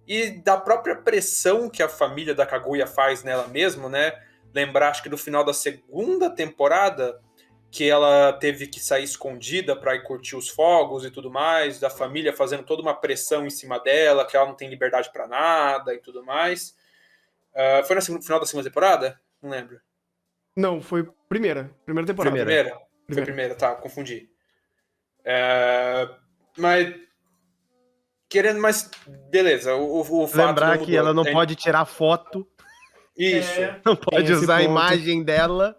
e da própria pressão que a família da Kaguya faz nela mesma, né? Lembrar, acho que no final da segunda temporada, que ela teve que sair escondida para ir curtir os fogos e tudo mais, da família fazendo toda uma pressão em cima dela, que ela não tem liberdade para nada e tudo mais. Foi no final da segunda temporada? Não lembro. Não, foi primeira temporada. Foi primeira, tá, confundi. Mas beleza, o fato Lembrar não que ela não pode tirar foto. Isso. Não pode usar a imagem dela.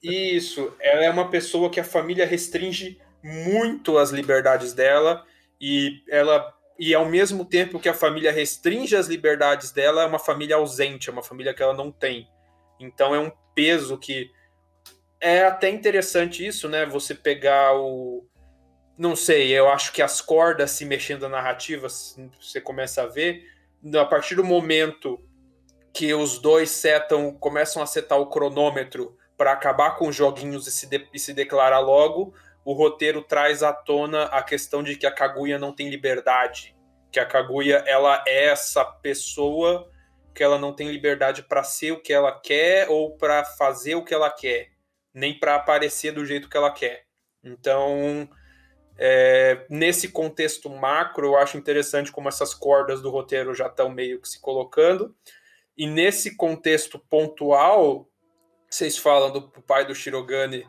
Isso. Ela é uma pessoa que a família restringe muito as liberdades dela e ao mesmo tempo que a família restringe as liberdades dela, é uma família ausente, é uma família que ela não tem. Então é um peso que é até interessante isso, né? Você pegar não sei, eu acho que as cordas se mexendo na narrativa, você começa a ver, a partir do momento que os dois começam a setar o cronômetro para acabar com os joguinhos e se declarar logo, o roteiro traz à tona a questão de que a Kaguya não tem liberdade, que a Kaguya ela é essa pessoa que ela não tem liberdade para ser o que ela quer ou para fazer o que ela quer, nem para aparecer do jeito que ela quer. Então, nesse contexto macro, eu acho interessante como essas cordas do roteiro já estão meio que se colocando. E nesse contexto pontual, vocês falam do pai do Shirogane,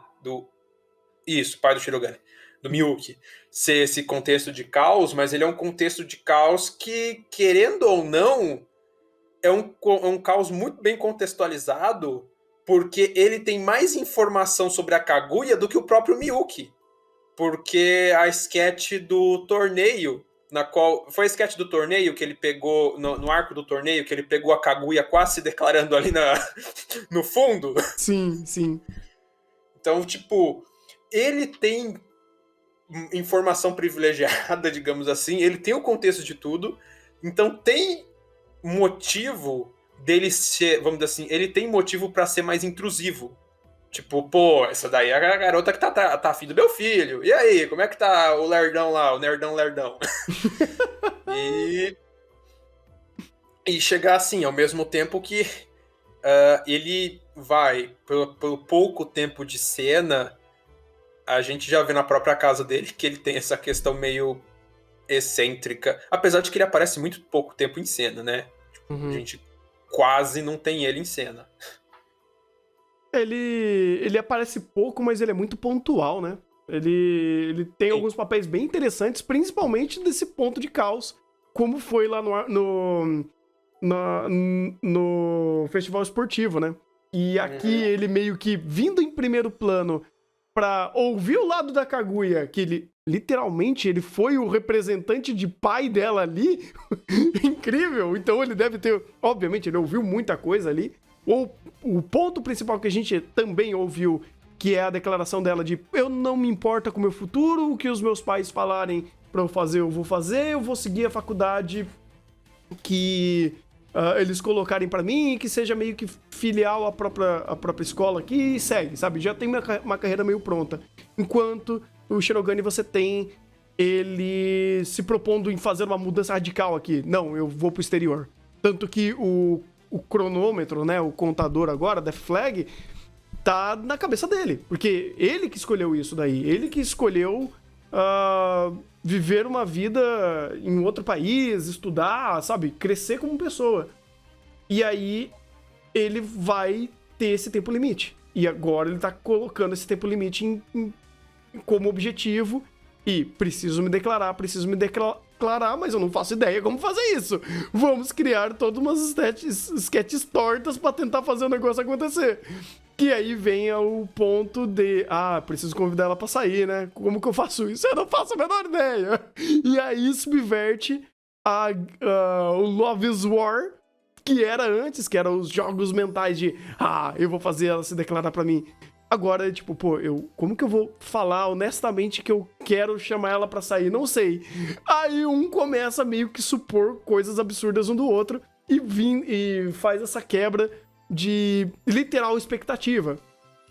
pai do Shirogane, do Miyuki, ser esse contexto de caos, mas ele é um contexto de caos que, querendo ou não, é um caos muito bem contextualizado, porque ele tem mais informação sobre a Kaguya do que o próprio Miyuki. Porque a sketch do torneio, foi a sketch do torneio que ele pegou, no arco do torneio, que ele pegou a Kaguya quase se declarando ali no fundo. Sim, sim. Então, tipo, ele tem informação privilegiada, digamos assim, ele tem o contexto de tudo, então tem motivo dele ser, vamos dizer assim, ele tem motivo para ser mais intrusivo. Tipo, pô, essa daí é a garota que tá afim do meu filho. E aí, como é que tá o lerdão lá, o nerdão lerdão? E chegar assim, ao mesmo tempo que ele vai, pelo pouco tempo de cena, a gente já vê na própria casa dele que ele tem essa questão meio excêntrica. Apesar de que ele aparece muito pouco tempo em cena, né? Tipo, a gente quase não tem ele em cena. Ele aparece pouco, mas ele é muito pontual, né? Ele tem alguns papéis bem interessantes, principalmente desse ponto de caos, como foi lá no festival esportivo, né? E aqui ele meio que vindo em primeiro plano pra ouvir o lado da Kaguya, que ele literalmente ele foi o representante de pai dela ali. Incrível! Então ele deve ter, obviamente, ele ouviu muita coisa ali. O ponto principal que a gente também ouviu, que é a declaração dela de eu não me importo com o meu futuro, o que os meus pais falarem pra eu fazer, eu vou seguir a faculdade que eles colocarem pra mim, que seja meio que filial à própria escola aqui, e segue, sabe? Já tem uma carreira meio pronta. Enquanto o Shirogane você tem ele se propondo em fazer uma mudança radical aqui. Não, eu vou pro exterior. Tanto que o cronômetro, né, o contador agora, Death Flag, tá na cabeça dele. Porque ele que escolheu isso daí. Ele que escolheu viver uma vida em outro país, estudar, sabe? Crescer como pessoa. E aí, ele vai ter esse tempo limite. E agora ele tá colocando esse tempo limite como objetivo. E preciso me declarar declarar, mas eu não faço ideia como fazer isso. Vamos criar todas umas sketches tortas pra tentar fazer o negócio acontecer. Que aí vem o ponto de, preciso convidar ela pra sair, né? Como que eu faço isso? Eu não faço a menor ideia. E aí subverte o Love is War, que era antes, que eram os jogos mentais de, eu vou fazer ela se declarar pra mim. Agora, tipo, como que eu vou falar honestamente que eu quero chamar ela pra sair? Não sei. Aí um começa meio que supor coisas absurdas um do outro e faz essa quebra de literal expectativa.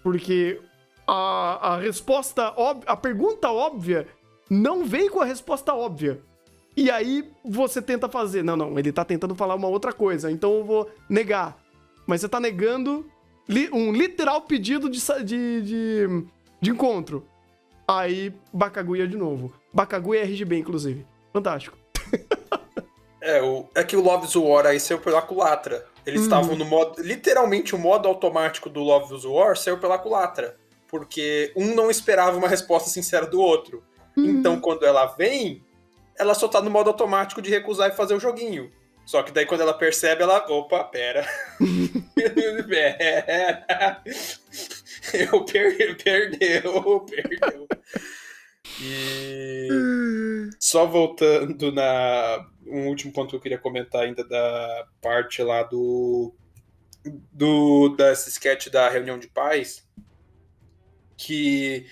Porque a resposta óbvia, a pergunta óbvia não vem com a resposta óbvia. E aí você tenta fazer, não, ele tá tentando falar uma outra coisa, então eu vou negar. Mas você tá negando um literal pedido de encontro. Aí, Bakaguya de novo. Bakaguya é RGB, inclusive. Fantástico. É que o Love is War aí saiu pela culatra. Eles estavam no modo... Literalmente, o modo automático do Love is War saiu pela culatra. Porque um não esperava uma resposta sincera do outro. Então, quando ela vem, ela só tá no modo automático de recusar e fazer o joguinho. Só que daí, quando ela percebe, ela... Opa, pera. Perdeu. E... Só voltando um último ponto que eu queria comentar ainda da parte lá desse sketch da reunião de pais, que,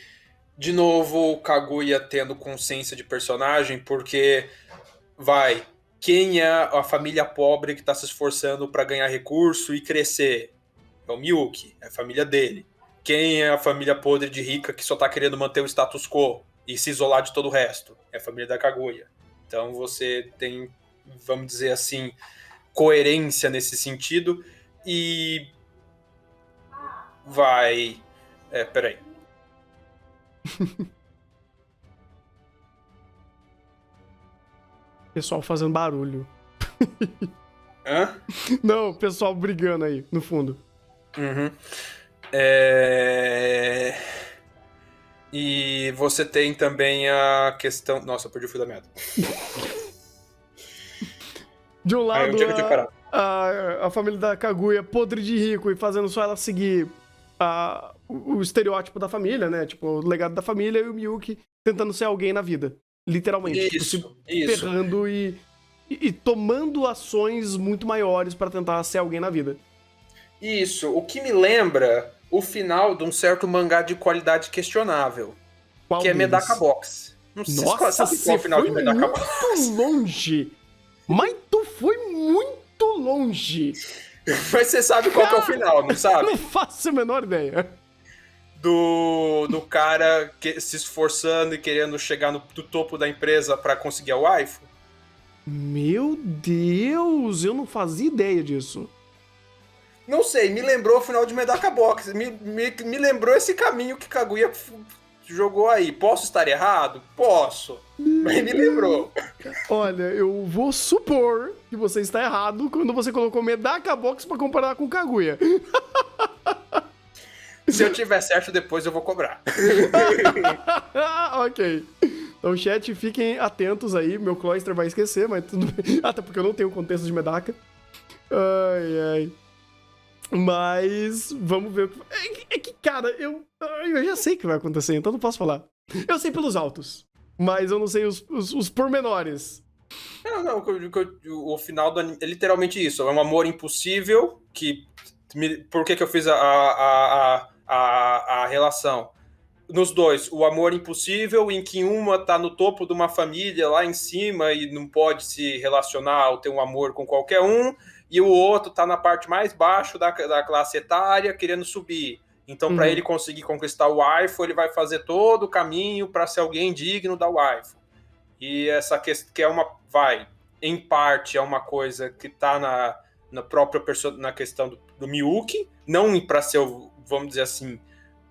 de novo, o Kaguya tendo consciência de personagem, porque quem é a família pobre que tá se esforçando para ganhar recurso e crescer? É o Miyuki, é a família dele. Quem é a família podre de rica que só tá querendo manter o status quo e se isolar de todo o resto? É a família da Kaguya. Então você tem, vamos dizer assim, coerência nesse sentido e peraí. Pessoal fazendo barulho. Hã? Não, pessoal brigando aí, no fundo. Uhum. E você tem também a questão... Nossa, eu perdi o fio da meada. De um lado, onde é que eu tinha parado? a família da Kaguya podre de rico e fazendo só ela seguir o estereótipo da família, né? Tipo, o legado da família, e o Miyuki tentando ser alguém na vida. Literalmente. Isso. Ferrando e tomando ações muito maiores pra tentar ser alguém na vida. Isso. O que me lembra o final de um certo mangá de qualidade questionável. Qual que deles? é Medaka Box. Não sei Nossa, sabe qual é o final de Medaka Box. muito longe. Mas tu foi muito longe. Mas você sabe qual que é o final, não sabe? Não faço a menor ideia. Do cara se esforçando e querendo chegar no topo da empresa pra conseguir a waifu. Meu Deus, eu não fazia ideia disso. Não sei, me lembrou o final de Medaka Box. Me lembrou esse caminho que Kaguya jogou aí. Posso estar errado? Posso. Mas me lembrou. Olha, eu vou supor que você está errado quando você colocou Medaka Box pra comparar com Kaguya. Se eu tiver certo, depois eu vou cobrar. Ok. Então, chat, fiquem atentos aí. Meu Cloyster vai esquecer, mas tudo bem. Até porque eu não tenho contexto de Medaka. Ai. Mas vamos ver o que... É que, cara, eu já sei o que vai acontecer, então não posso falar. Eu sei pelos altos, mas eu não sei os pormenores. Não, o final do anime é literalmente isso. É um amor impossível que... Por que eu fiz a relação? Nos dois, o amor impossível, em que uma tá no topo de uma família lá em cima e não pode se relacionar ou ter um amor com qualquer um, e o outro tá na parte mais baixa da classe etária querendo subir. Então, para ele conseguir conquistar o waifu, ele vai fazer todo o caminho para ser alguém digno da waifu. E essa questão que é em parte, é uma coisa que tá na própria na questão do Miyuki, não para ser, vamos dizer assim,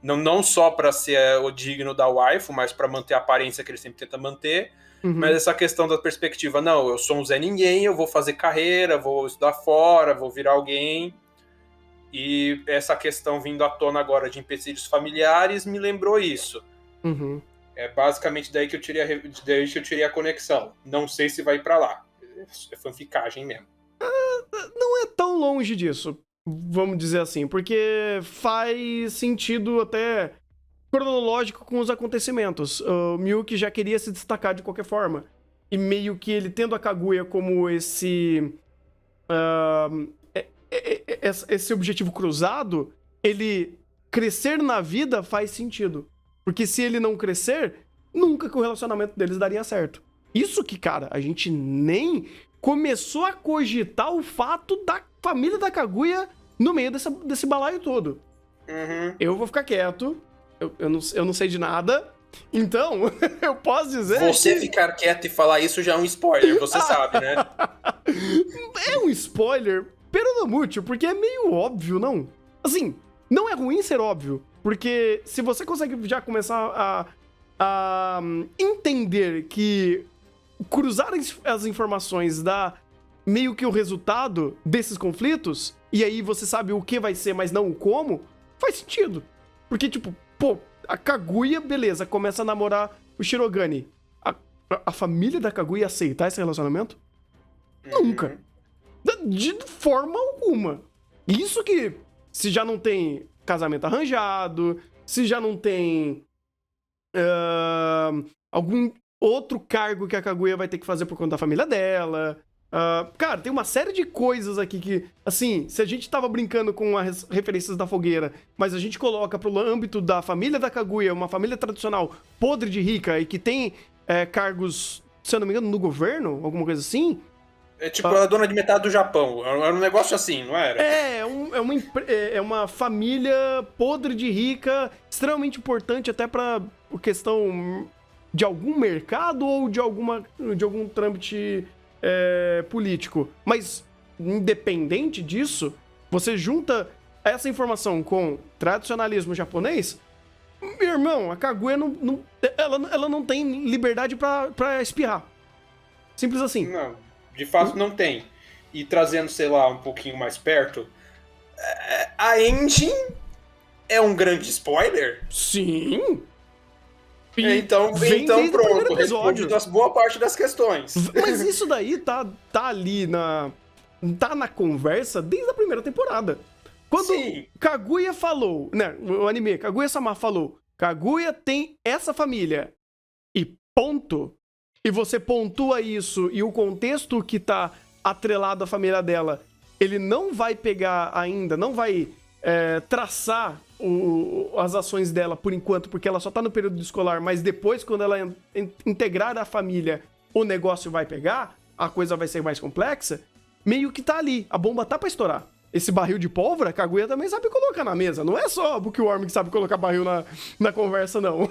não só para ser o digno da waifu, mas para manter a aparência que ele sempre tenta manter. Mas essa questão da perspectiva, não, eu sou um Zé Ninguém, eu vou fazer carreira, vou estudar fora, vou virar alguém. E essa questão vindo à tona agora de empecilhos familiares me lembrou isso. É basicamente daí que eu tirei a conexão. Não sei se vai pra lá. É fanficagem mesmo. Não é tão longe disso, vamos dizer assim, porque faz sentido até cronológico com os acontecimentos. O Miyuki já queria se destacar de qualquer forma. E meio que ele tendo a Kaguya como esse objetivo cruzado, ele crescer na vida faz sentido. Porque se ele não crescer, nunca que o relacionamento deles daria certo. Isso que, cara, a gente nem começou a cogitar o fato da família da Kaguya no meio desse balaio todo. Uhum. Eu vou ficar quieto, eu não sei de nada, então eu posso dizer Você que... ficar quieto e falar isso já é um spoiler, você sabe, né? É um spoiler, pero no mucho, porque é meio óbvio, não? Assim, não é ruim ser óbvio, porque se você consegue já começar a entender que cruzar as informações dá meio que o resultado desses conflitos, e aí você sabe o que vai ser, mas não o como, faz sentido. Porque, tipo, pô, a Kaguya, beleza, começa a namorar o Shirogane. A família da Kaguya aceitar esse relacionamento? Nunca. De forma alguma. Isso que, se já não tem casamento arranjado, se já não tem algum outro cargo que a Kaguya vai ter que fazer por conta da família dela. Cara, tem uma série de coisas aqui que, assim, se a gente tava brincando com as referências da fogueira, mas a gente coloca pro âmbito da família da Kaguya, uma família tradicional podre de rica e que tem cargos, se eu não me engano, no governo, alguma coisa assim. É tipo, ela é dona de metade do Japão. Era um negócio assim, não era? É uma família podre de rica, extremamente importante até pra questão de algum mercado ou de algum trâmite político. Mas, independente disso, você junta essa informação com tradicionalismo japonês, meu irmão, a Kaguya ela não tem liberdade pra espirrar. Simples assim. Não, de fato não tem. E trazendo, sei lá, um pouquinho mais perto, a engine é um grande spoiler? Sim. Então pronto, responde boa parte das questões. Mas isso daí tá ali tá na conversa desde a primeira temporada. Quando Sim. Kaguya falou, né, o anime, Kaguya-sama falou, Kaguya tem essa família e ponto. E você pontua isso e o contexto que tá atrelado à família dela, ele não vai pegar ainda, não vai traçar as ações dela por enquanto, porque ela só tá no período escolar, mas depois, quando ela integrar a família, o negócio vai pegar, a coisa vai ser mais complexa, meio que tá ali, a bomba tá pra estourar. Esse barril de pólvora, Kaguya também sabe colocar na mesa, não é só o Bookworm que sabe colocar barril na conversa, não.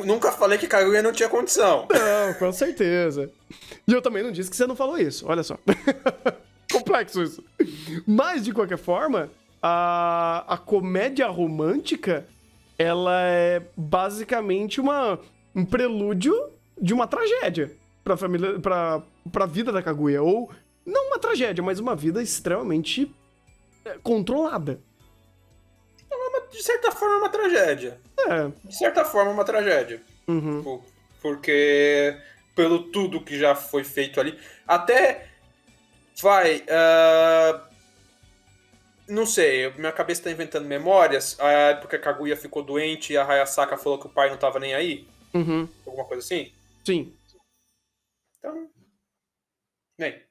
Nunca falei que Kaguya não tinha condição. Não, com certeza. E eu também não disse que você não falou isso, olha só. Complexo isso. Mas, de qualquer forma, a comédia romântica, ela é basicamente um prelúdio de uma tragédia pra família, pra vida da Kaguya. Ou, não uma tragédia, mas uma vida extremamente controlada. De certa forma é uma tragédia. De certa forma é uma tragédia. Uhum. Porque, pelo tudo que já foi feito ali, até não sei, minha cabeça tá inventando memórias. A época que a Kaguya ficou doente e a Hayasaka falou que o pai não tava nem aí. Uhum. Alguma coisa assim? Sim. Então, bem.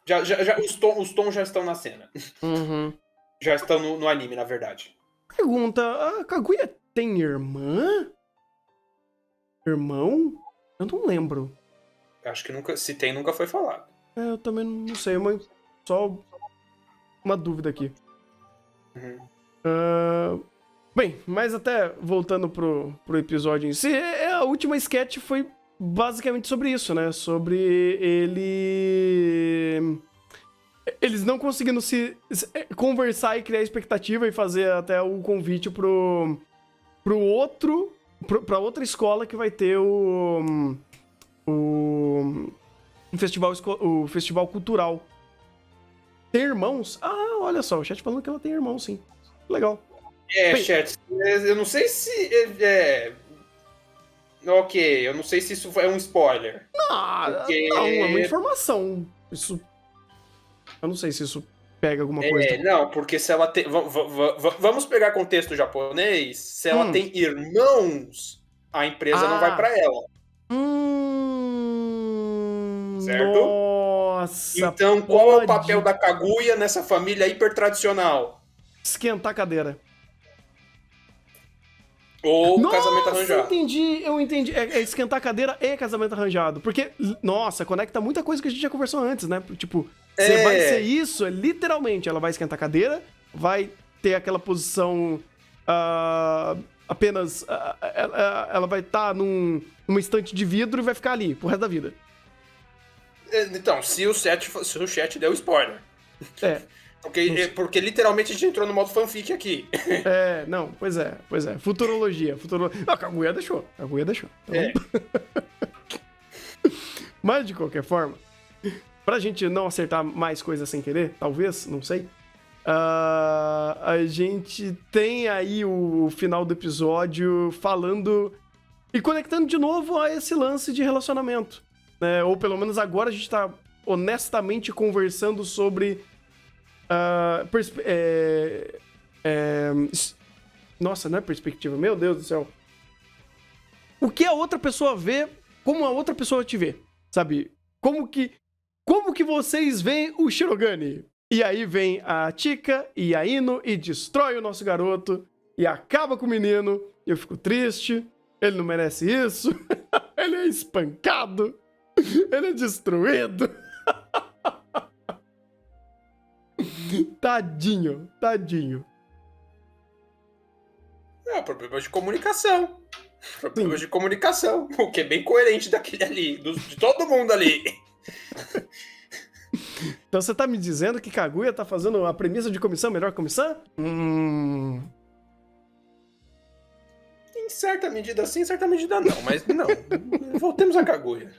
Já, os tons já estão na cena. Uhum. Já estão no anime, na verdade. Pergunta, a Kaguya tem irmã? Irmão? Eu não lembro. Acho que se tem, nunca foi falado. Eu também não sei, mas só uma dúvida aqui. Uhum. Bem, mas até voltando pro episódio em si, a última sketch foi basicamente sobre isso, né? Sobre eles não conseguindo se conversar e criar expectativa e fazer até o convite pra outra escola que vai ter o festival cultural. Tem irmãos? Ah, olha só, o chat falando que ela tem irmão, sim. Legal. chat, eu não sei se... Ok, eu não sei se isso é um spoiler. Porque... Não, é uma informação. Isso... Eu não sei se isso pega alguma coisa. Não, porque se ela tem... Vamos pegar contexto japonês. Se ela tem irmãos, a empresa não vai pra ela. Certo? Nossa, então, qual é o papel da Kaguya nessa família hiper tradicional? Esquentar a cadeira. Ou casamento arranjado. Eu entendi. É esquentar a cadeira e casamento arranjado. Porque, nossa, conecta muita coisa que a gente já conversou antes, né? Tipo, você vai ser isso, literalmente. Ela vai esquentar a cadeira, vai ter aquela posição apenas... ela vai estar numa estante de vidro e vai ficar ali pro resto da vida. Então, se o chat deu spoiler. Porque literalmente a gente entrou no modo fanfic aqui. Não, pois é. Futurologia. Não, a Kaguya deixou. Então... Mas, de qualquer forma, pra gente não acertar mais coisas sem querer, talvez, não sei, a gente tem aí o final do episódio falando e conectando de novo a esse lance de relacionamento. Né? Ou pelo menos agora a gente tá honestamente conversando sobre... Nossa, não é perspectiva, meu Deus do céu. O que a outra pessoa vê, como a outra pessoa te vê, sabe? Como que vocês veem o Shirogane? E aí vem a Chika e a Ino e destrói o nosso garoto e acaba com o menino. E eu fico triste, ele não merece isso, ele é espancado, ele é destruído. Tadinho. Problemas de comunicação. De comunicação. O que é bem coerente daquele ali, de todo mundo ali. Então você tá me dizendo que Kaguya tá fazendo a premissa de comissão melhor comissão? Em certa medida sim, em certa medida não. Mas não. Voltemos a Kaguya.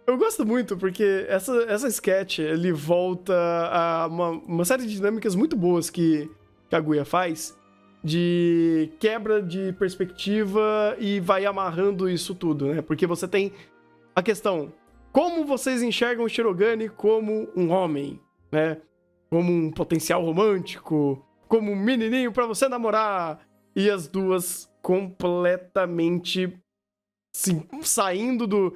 Eu gosto muito, porque essa sketch, ele volta a uma série de dinâmicas muito boas que Kaguya faz, de quebra de perspectiva e vai amarrando isso tudo, né? Porque você tem a questão, como vocês enxergam o Shirogane como um homem, né? Como um potencial romântico, como um menininho pra você namorar, e as duas completamente saindo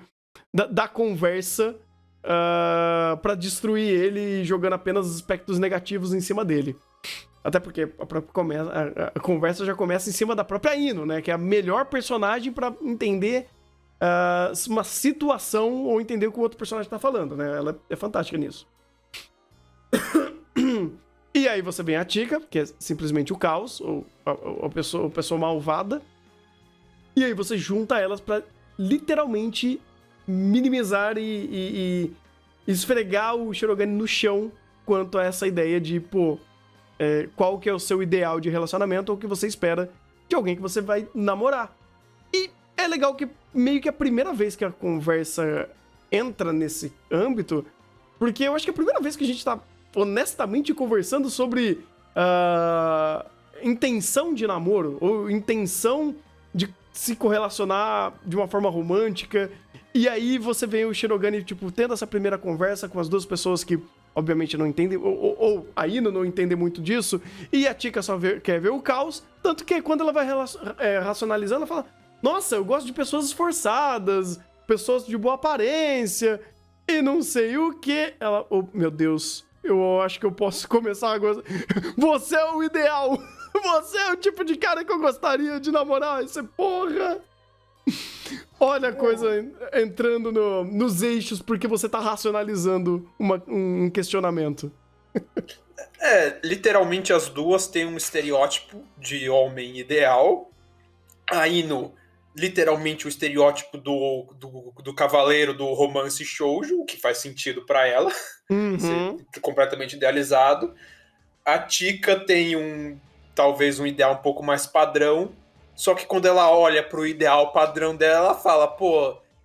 da conversa pra destruir ele e jogando apenas aspectos negativos em cima dele. Até porque a conversa já começa em cima da própria Ino, né? Que é a melhor personagem pra entender uma situação ou entender o que o outro personagem tá falando, né? Ela é fantástica nisso. E aí você vem a Chika, que é simplesmente o caos, ou a pessoa malvada. E aí você junta elas pra literalmente minimizar e esfregar o Shirogane no chão quanto a essa ideia de, qual que é o seu ideal de relacionamento ou o que você espera de alguém que você vai namorar. E é legal que meio que a primeira vez que a conversa entra nesse âmbito, porque eu acho que é a primeira vez que a gente tá honestamente conversando sobre intenção de namoro, ou intenção de se correlacionar de uma forma romântica. E aí você vê o Shirogane, tendo essa primeira conversa com as duas pessoas que, obviamente, não entendem, ou a Ino não entende muito disso, e a Chika só quer ver o caos, tanto que quando ela vai racionalizando, ela fala, nossa, eu gosto de pessoas esforçadas, pessoas de boa aparência, e não sei o que. Ela, meu Deus, eu acho que eu posso começar agora. Você é o ideal! Você é o tipo de cara que eu gostaria de namorar, esse porra! Olha a coisa entrando nos eixos porque você tá racionalizando um questionamento. Literalmente as duas têm um estereótipo de homem ideal. A Ino, literalmente o estereótipo do cavaleiro do romance shoujo, o que faz sentido pra ela. Ser completamente idealizado. A Chika tem talvez um ideal um pouco mais padrão. Só que quando ela olha pro ideal padrão dela, ela fala,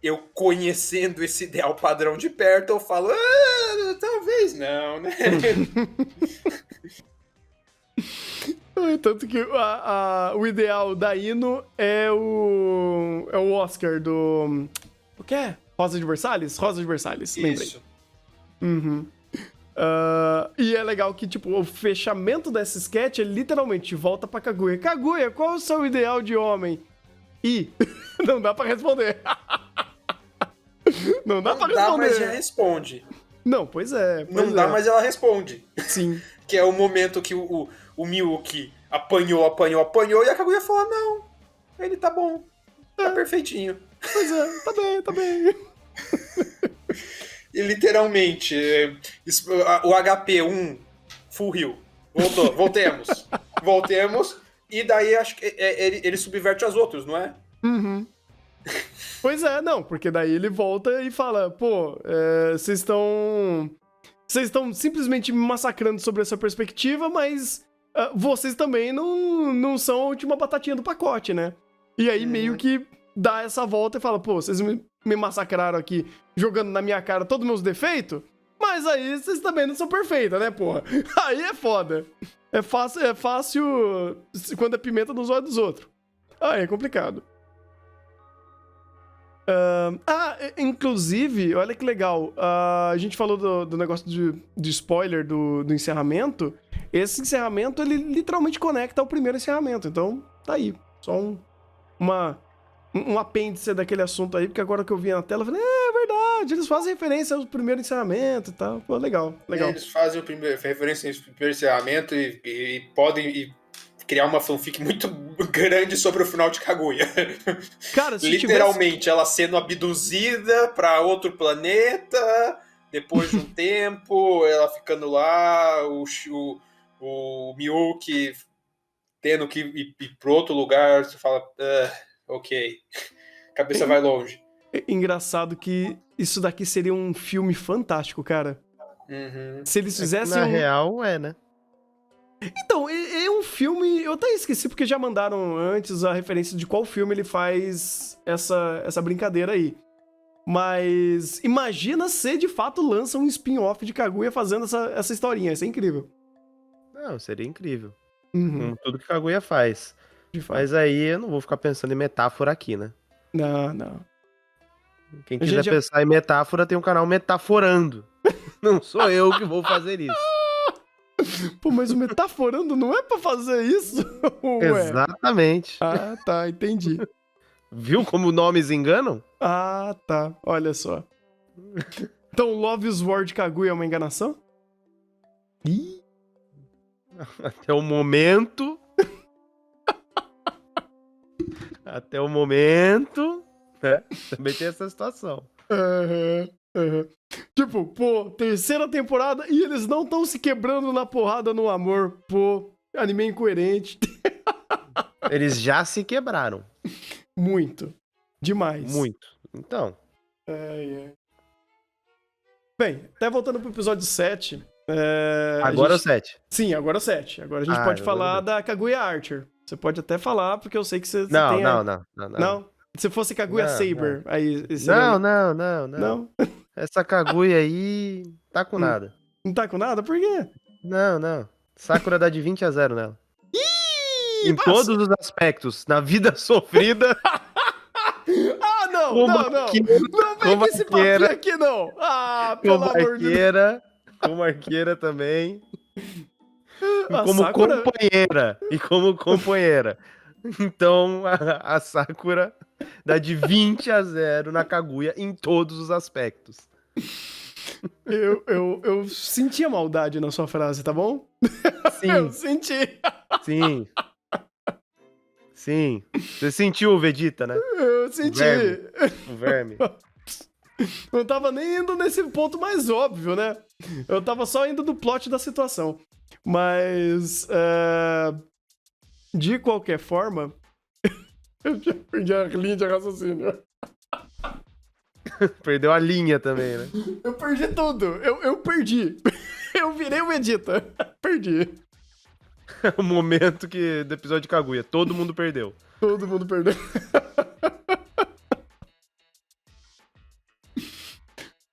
eu conhecendo esse ideal padrão de perto, eu falo, talvez não, né? Tanto que o ideal da Ino é o Oscar do... O que é? Rosa de Versalhes? Rosa de Versalhes, lembrei. Isso. Uhum. E é legal que, tipo, o fechamento dessa sketch é literalmente volta pra Kaguya. Kaguya, qual é o seu ideal de homem? E não dá pra responder. Não dá pra responder. Não dá, mas já responde. Não, pois é. Não dá, mas ela responde. Sim. Que é o momento que o Miyuki apanhou, e a Kaguya falou, não, ele tá bom, tá perfeitinho. Pois é, tá bem. E literalmente, o HP 1, full heal. Voltemos, e daí acho que ele subverte as outras, não é? Uhum. Pois é, não, porque daí ele volta e fala, pô, vocês estão simplesmente me massacrando sobre essa perspectiva, mas vocês também não são a última batatinha do pacote, né? E aí meio que dá essa volta e fala, pô, vocês me massacraram aqui jogando na minha cara todos os meus defeitos, mas aí vocês também não são perfeitas, né, porra? Aí é foda. É fácil quando é pimenta nos olhos dos outros. Aí é complicado. Inclusive, olha que legal, a gente falou do negócio de spoiler do encerramento. Esse encerramento, ele literalmente conecta ao primeiro encerramento, então tá aí, só um apêndice daquele assunto aí, porque agora que eu vi na tela, eu falei, é verdade, eles fazem referência ao primeiro encerramento e tal, pô, legal. Eles fazem referência ao primeiro encerramento e podem criar uma fanfic muito grande sobre o final de Kaguya. Cara, se literalmente, ela sendo abduzida pra outro planeta, depois de um tempo, ela ficando lá, o Miyuki tendo que ir pro outro lugar, você fala, ok, cabeça vai longe. É engraçado que isso daqui seria um filme fantástico, cara. Uhum. Se eles fizessem Na real, né? Então, é um filme... Eu até esqueci porque já mandaram antes a referência de qual filme ele faz essa brincadeira aí. Mas imagina se de fato lança um spin-off de Kaguya fazendo essa historinha. Isso é incrível. Não, seria incrível. Uhum. Com tudo que Kaguya faz. De fato. Mas aí eu não vou ficar pensando em metáfora aqui, né? Não. Quem quiser pensar em metáfora tem um canal Metaforando. Não sou eu que vou fazer isso. Pô, mas o Metaforando não é pra fazer isso? Ué. Exatamente. Ah, tá, entendi. Viu como nomes enganam? Ah, tá. Olha só. Então, Love is War de Kaguya é uma enganação? Ih. Até o momento. Até o momento. Né? Também tem essa situação. Tipo, pô, terceira temporada e eles não estão se quebrando na porrada no amor. Pô, anime incoerente. Eles já se quebraram. Muito. Demais. Muito. Então. Bem, até voltando pro episódio 7. Agora é o 7. Sim, agora é o 7. Agora a gente pode falar da Kaguya Archer. Você pode até falar, porque eu sei que você tem... Não? Se fosse Kaguya Saber, aí... Não. Essa Kaguya aí tá com nada. Não tá com nada? Por quê? Não. Sakura dá de 20-0 nela. Em todos os aspectos. Na vida sofrida. Não vem com esse papinho aqui, não. Ah, pelo amor de Deus. Como arqueira também. E como companheira. Então, a Sakura dá de 20-0 na Kaguya em todos os aspectos. Eu senti a maldade na sua frase, tá bom? Sim. Eu senti. Sim. Você sentiu o Vegeta, né? Eu senti. O verme. Não tava nem indo nesse ponto mais óbvio, né? Eu tava só indo do plot da situação. Mas, de qualquer forma, eu já perdi a linha de raciocínio. Perdeu a linha também, né? Eu perdi tudo. Eu perdi. Eu virei o Vegeta. Perdi. O momento do episódio de Kaguya. Todo mundo perdeu. Todo mundo perdeu.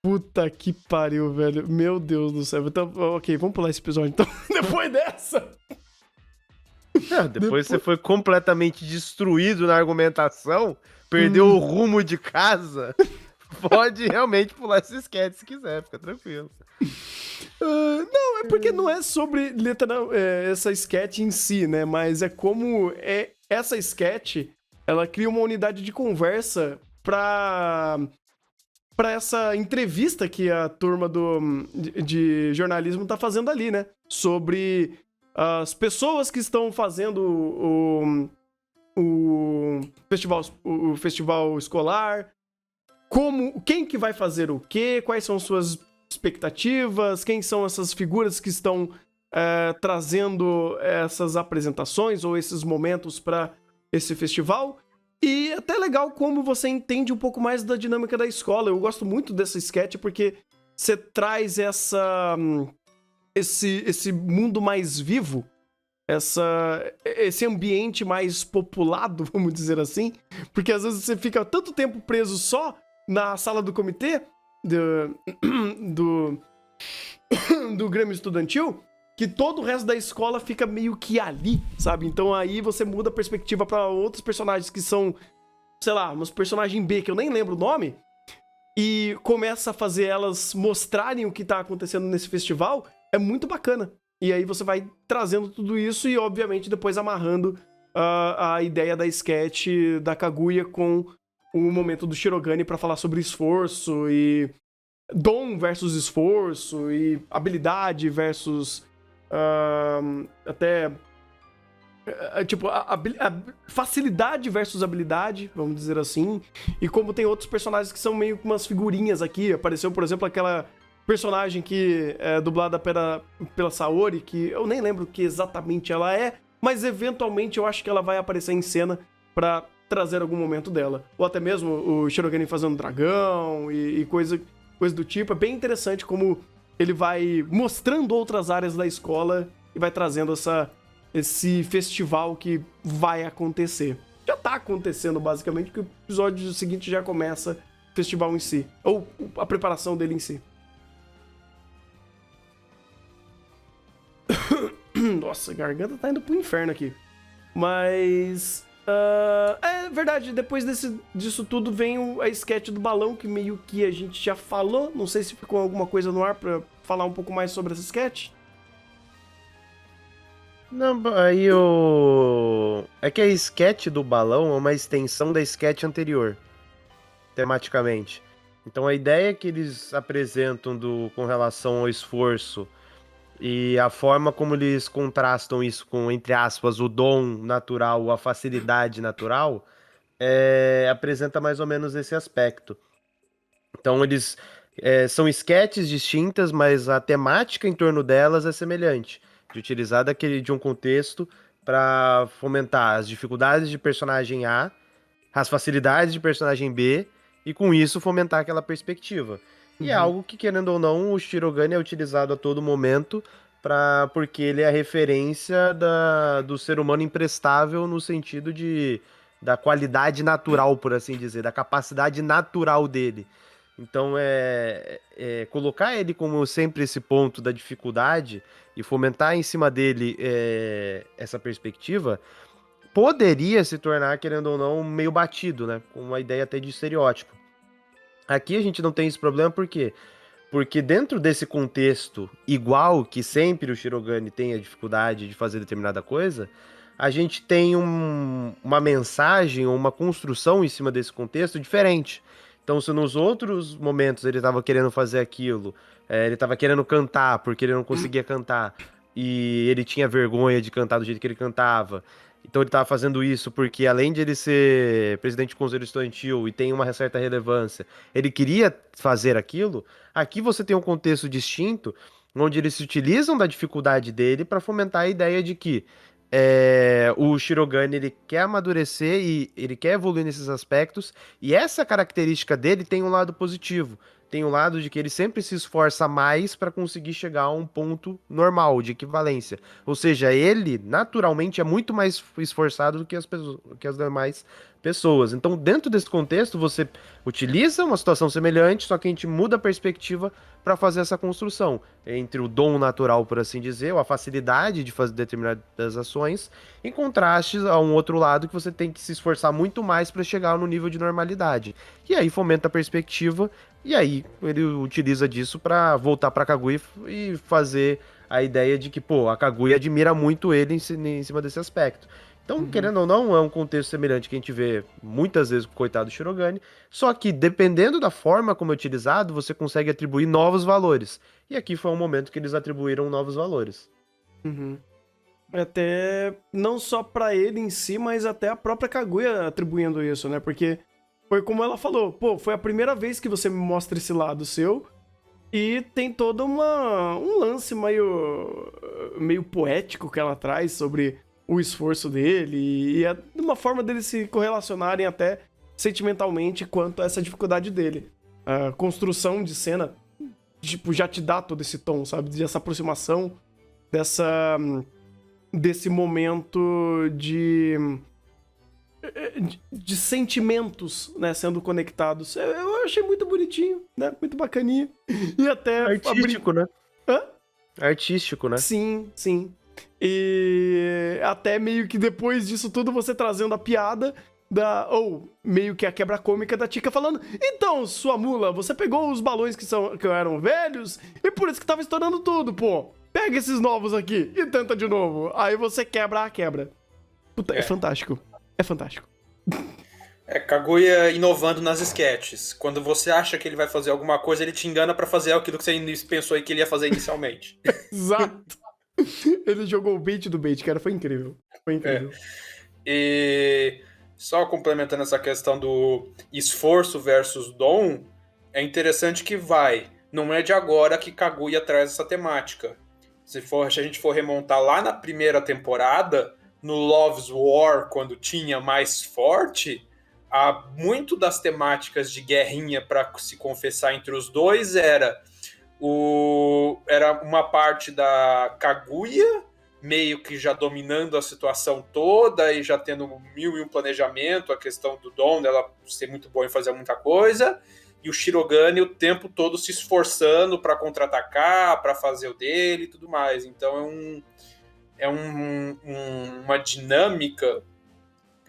Puta que pariu, velho. Meu Deus do céu. Então, ok, vamos pular esse episódio então. Depois dessa. Depois você foi completamente destruído na argumentação, perdeu o rumo de casa, pode realmente pular esse sketch se quiser, fica tranquilo. Não, é porque não é sobre essa sketch em si, né? Mas é como essa sketch, ela cria uma unidade de conversa pra essa entrevista que a turma de jornalismo tá fazendo ali, né? Sobre as pessoas que estão fazendo o festival escolar, quem que vai fazer o quê, quais são suas expectativas, quem são essas figuras que estão trazendo essas apresentações ou esses momentos para esse festival. E é até legal como você entende um pouco mais da dinâmica da escola. Eu gosto muito dessa sketch porque você traz esse mundo mais vivo, esse ambiente mais populado, vamos dizer assim, porque às vezes você fica tanto tempo preso só na sala do comitê do Grêmio Estudantil, que todo o resto da escola fica meio que ali, sabe? Então aí você muda a perspectiva pra outros personagens que são, sei lá, uns personagens B que eu nem lembro o nome, e começa a fazer elas mostrarem o que tá acontecendo nesse festival. É muito bacana. E aí você vai trazendo tudo isso e, obviamente, depois amarrando a ideia da sketch da Kaguya com o momento do Shirogane pra falar sobre esforço e dom versus esforço e habilidade versus até tipo a facilidade versus habilidade, vamos dizer assim. E como tem outros personagens que são meio que umas figurinhas aqui. Apareceu, por exemplo, aquela personagem que é dublada pela Saori, que eu nem lembro o que exatamente ela é, mas eventualmente eu acho que ela vai aparecer em cena pra trazer algum momento dela. Ou até mesmo o Shirogane fazendo dragão e coisa do tipo. É bem interessante como ele vai mostrando outras áreas da escola e vai trazendo esse festival que vai acontecer. Já tá acontecendo, basicamente, porque o episódio seguinte já começa o festival em si. Ou a preparação dele em si. Nossa, a garganta tá indo pro inferno aqui. Mas... é verdade, depois disso tudo vem a sketch do balão, que meio que a gente já falou. Não sei se ficou alguma coisa no ar pra falar um pouco mais sobre essa sketch. Não, aí é que a sketch do balão é uma extensão da sketch anterior, tematicamente. Então a ideia que eles apresentam com relação ao esforço e a forma como eles contrastam isso com, entre aspas, o dom natural, a facilidade natural, apresenta mais ou menos esse aspecto. Então eles são sketches distintas, mas a temática em torno delas é semelhante, de utilizar de um contexto para fomentar as dificuldades de personagem A, as facilidades de personagem B, e com isso fomentar aquela perspectiva. E é algo que, querendo ou não, o Shirogane é utilizado a todo momento, porque ele é a referência do ser humano imprestável no sentido da qualidade natural, por assim dizer, da capacidade natural dele. Então, colocar ele como sempre esse ponto da dificuldade e fomentar em cima dele essa perspectiva poderia se tornar, querendo ou não, meio batido, né? Com uma ideia até de estereótipo. Aqui a gente não tem esse problema, por quê? Porque dentro desse contexto igual que sempre o Shirogane tem a dificuldade de fazer determinada coisa, a gente tem uma mensagem ou uma construção em cima desse contexto diferente. Então, se nos outros momentos ele estava querendo fazer aquilo, ele estava querendo cantar porque ele não conseguia cantar, e ele tinha vergonha de cantar do jeito que ele cantava, então ele estava fazendo isso porque, além de ele ser presidente do conselho estudantil e tem uma certa relevância, ele queria fazer aquilo. Aqui você tem um contexto distinto, onde eles se utilizam da dificuldade dele para fomentar a ideia de que o Shirogane ele quer amadurecer e ele quer evoluir nesses aspectos, e essa característica dele tem um lado positivo. Tem um lado de que ele sempre se esforça mais para conseguir chegar a um ponto normal, de equivalência. Ou seja, ele, naturalmente, é muito mais esforçado do que as demais pessoas. Então, dentro desse contexto, você utiliza uma situação semelhante, só que a gente muda a perspectiva para fazer essa construção entre o dom natural, por assim dizer, ou a facilidade de fazer determinadas ações, em contraste a um outro lado que você tem que se esforçar muito mais para chegar no nível de normalidade. E aí fomenta a perspectiva, e aí ele utiliza disso para voltar para Kaguya e fazer a ideia de que, pô, a Kaguya admira muito ele em cima desse aspecto. Então, querendo ou não, é um contexto semelhante que a gente vê muitas vezes com o coitado Shirogane, só que dependendo da forma como é utilizado, você consegue atribuir novos valores. E aqui foi um momento que eles atribuíram novos valores. Uhum. Até não só pra ele em si, mas até a própria Kaguya atribuindo isso, né? Porque foi como ela falou, pô, foi a primeira vez que você me mostra esse lado seu e tem todo um lance meio poético que ela traz sobre o esforço dele e é uma forma deles se correlacionarem até sentimentalmente quanto a essa dificuldade dele. A construção de cena, tipo, já te dá todo esse tom, sabe? Dessa aproximação, desse momento de sentimentos, né, sendo conectados. Eu achei muito bonitinho, né? Muito bacaninha. E até... Artístico, né? Hã? Artístico, né? Sim, sim. E até meio que depois disso tudo você trazendo a piada ou meio que a quebra cômica da Chica falando: então, sua mula, você pegou os balões que eram velhos e por isso que tava estourando tudo, pô. Pega esses novos aqui e tenta de novo. Aí você quebra a quebra. Puta, é fantástico. É fantástico. Kaguya inovando nas sketches. Quando você acha que ele vai fazer alguma coisa, ele te engana pra fazer aquilo que você pensou que ele ia fazer inicialmente. Exato. Ele jogou o bait do bait, cara. Foi incrível. Foi incrível. E só complementando essa questão do esforço versus dom, é interessante que não é de agora que Kaguya traz essa temática. Se a gente for remontar lá na primeira temporada, no Love's War, quando tinha mais forte, muito das temáticas de guerrinha para se confessar entre os dois era uma parte da Kaguya meio que já dominando a situação toda e já tendo 1001 planejamento, a questão do dom dela ser muito boa em fazer muita coisa, e o Shirogane o tempo todo se esforçando para contra-atacar, para fazer o dele e tudo mais. Então uma dinâmica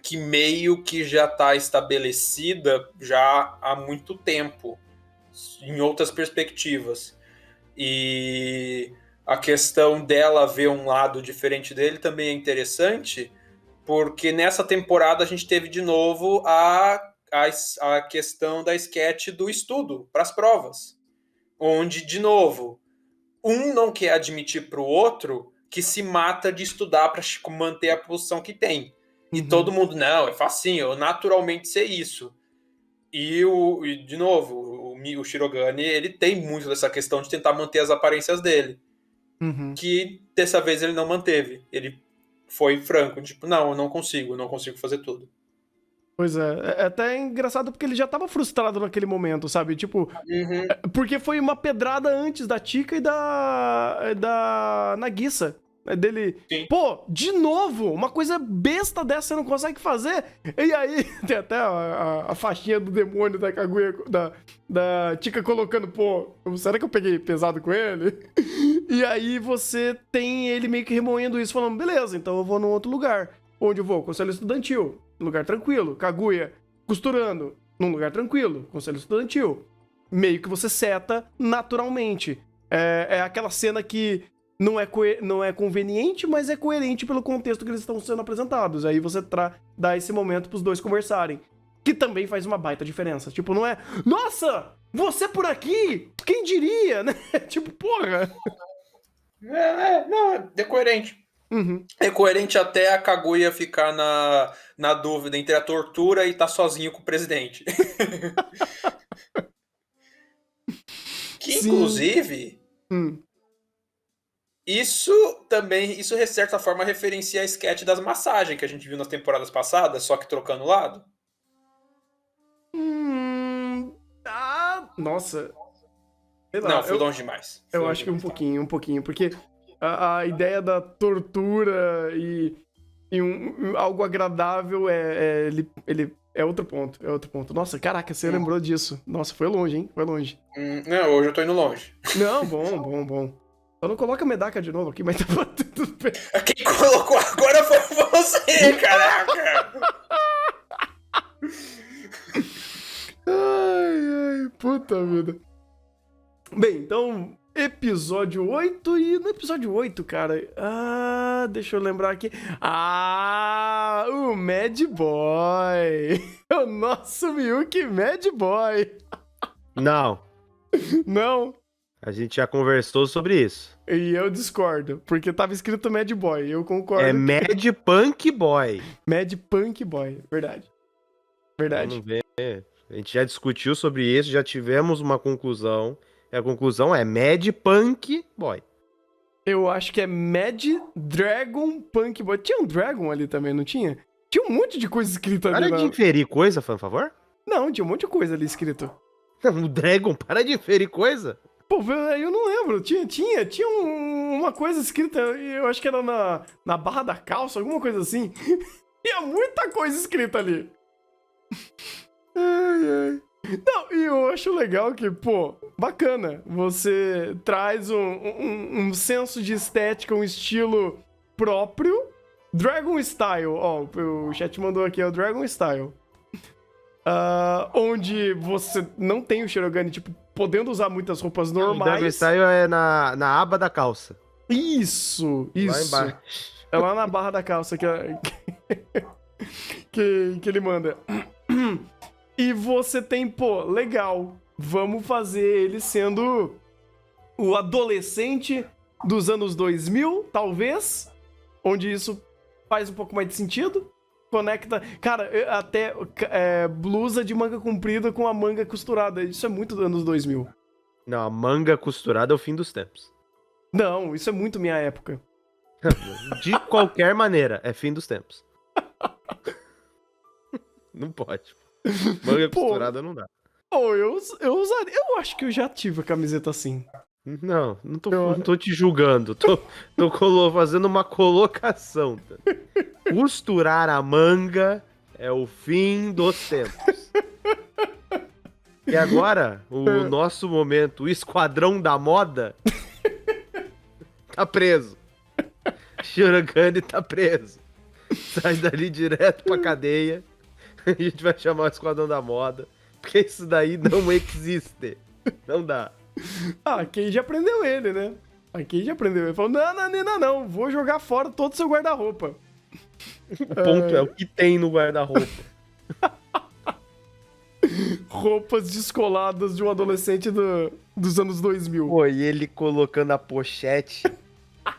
que meio que já está estabelecida já há muito tempo, em outras perspectivas. E a questão dela ver um lado diferente dele também é interessante, porque nessa temporada a gente teve de novo a questão da sketch do estudo para as provas, onde, de novo, um não quer admitir para o outro que se mata de estudar para manter a posição que tem. E todo mundo, não, é facinho, eu naturalmente sei isso. E de novo, o Shirogane, ele tem muito dessa questão de tentar manter as aparências dele. Que dessa vez ele não manteve. Ele foi franco, tipo, não, eu não consigo fazer tudo. Pois é até engraçado porque ele já tava frustrado naquele momento, sabe? Tipo, porque foi uma pedrada antes da Chica e da Nagisa. Dele, Sim. Pô, de novo, uma coisa besta dessa você não consegue fazer. E aí, tem até a faixinha do demônio da Kaguya, da Chica colocando, pô, será que eu peguei pesado com ele? E aí você tem ele meio que remoendo isso, falando, beleza, então eu vou num outro lugar. Onde eu vou? Conselho estudantil, lugar tranquilo. Kaguya costurando, num lugar tranquilo, conselho estudantil. Meio que você seta naturalmente. É aquela cena que não é conveniente, mas é coerente pelo contexto que eles estão sendo apresentados. Aí você dá esse momento pros dois conversarem. Que também faz uma baita diferença. Tipo, não é... Nossa! Você por aqui? Quem diria, né? Tipo, porra! Não, é coerente. É coerente até a Kaguya ficar na dúvida entre a tortura e estar sozinho com o presidente. Que, Sim. inclusive... Isso, de certa forma, referencia a sketch das massagens que a gente viu nas temporadas passadas, só que trocando lado. Nossa. Sei lá, Não, fui longe demais. Eu acho que um pouquinho, porque a ideia da tortura e algo agradável ele É outro ponto, é outro ponto. Nossa, caraca, você lembrou disso. Nossa, foi longe, hein? Foi longe. Não, hoje eu tô indo longe. Não, bom. Só não coloca a Medaka de novo aqui, mas tá tudo bem. Quem colocou agora foi você, caraca! Ai, puta vida. Bem, então, episódio 8. E no episódio 8, cara... deixa eu lembrar aqui. O Mad Boy. O nosso Miyuki Mad Boy. Não, Não... a gente já conversou sobre isso. E eu discordo, porque tava escrito Mad Boy, eu concordo. É Mad Punk Boy. Mad Punk Boy, verdade. Verdade. Vamos ver. A gente já discutiu sobre isso, já tivemos uma conclusão. E a conclusão é Mad Punk Boy. Eu acho que é Mad Dragon Punk Boy. Tinha um Dragon ali também, não tinha? Tinha um monte de coisa escrita ali. Para de inferir coisa, por favor. Não, tinha um monte de coisa ali escrito. O Dragon, para de inferir coisa. Pô, eu não lembro. Tinha uma coisa escrita, eu acho que era na barra da calça, alguma coisa assim. Tinha muita coisa escrita ali. Ai. Não, e eu acho legal que, pô, bacana. Você traz um senso de estética, um estilo próprio. Dragon Style, ó, o chat mandou aqui, é o Dragon Style. Onde você não tem o Shirogane, tipo, podendo usar muitas roupas O Dragon normais. Style é na aba da calça. Isso. Lá embaixo. É lá na barra da calça que ele manda. E você tem, pô, legal. Vamos fazer ele sendo o adolescente dos anos 2000, talvez. Onde isso faz um pouco mais de sentido. Conecta. Cara, até blusa de manga comprida com a manga costurada. Isso é muito dos anos 2000. Não, a manga costurada é o fim dos tempos. Não, isso é muito minha época. De qualquer maneira, é fim dos tempos. Não pode. Manga costurada não dá. Pô, eu usaria. Eu acho que eu já tive a camiseta assim. Não tô te julgando. Tô fazendo uma colocação. Tá? Costurar a manga é o fim dos tempos. E agora, o nosso momento, o esquadrão da moda tá preso. Shirogane tá preso. Sai dali direto pra cadeia. A gente vai chamar o esquadrão da moda. Porque isso daí não existe. Não dá. Quem já prendeu ele, né? Quem já prendeu ele. Falou, não. Vou jogar fora todo o seu guarda-roupa. O ponto é o que tem no guarda-roupa. Roupas descoladas de um adolescente dos anos 2000. Pô, e ele colocando a pochete.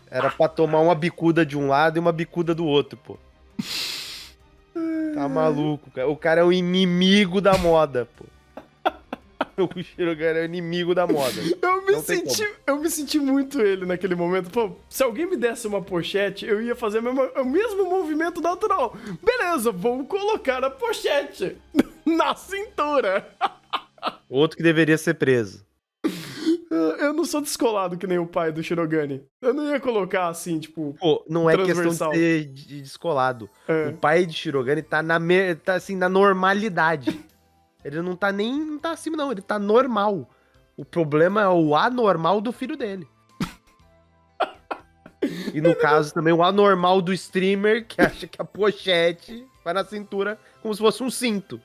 Era pra tomar uma bicuda de um lado e uma bicuda do outro, pô. Tá maluco, cara. O cara é o inimigo da moda, pô. O Shirogane é o inimigo da moda. Eu me senti muito ele naquele momento. Pô, se alguém me desse uma pochete, eu ia fazer o mesmo movimento natural. Beleza, vamos colocar a pochete na cintura. Outro que deveria ser preso. Eu não sou descolado que nem o pai do Shirogane. Eu não ia colocar assim, tipo... Pô, não é questão transversal. de ser descolado. O pai de Shirogane tá assim, na normalidade. Ele não tá acima, não. Ele tá normal. O problema é o anormal do filho dele. E no caso também o anormal do streamer que acha que a pochete vai na cintura como se fosse um cinto.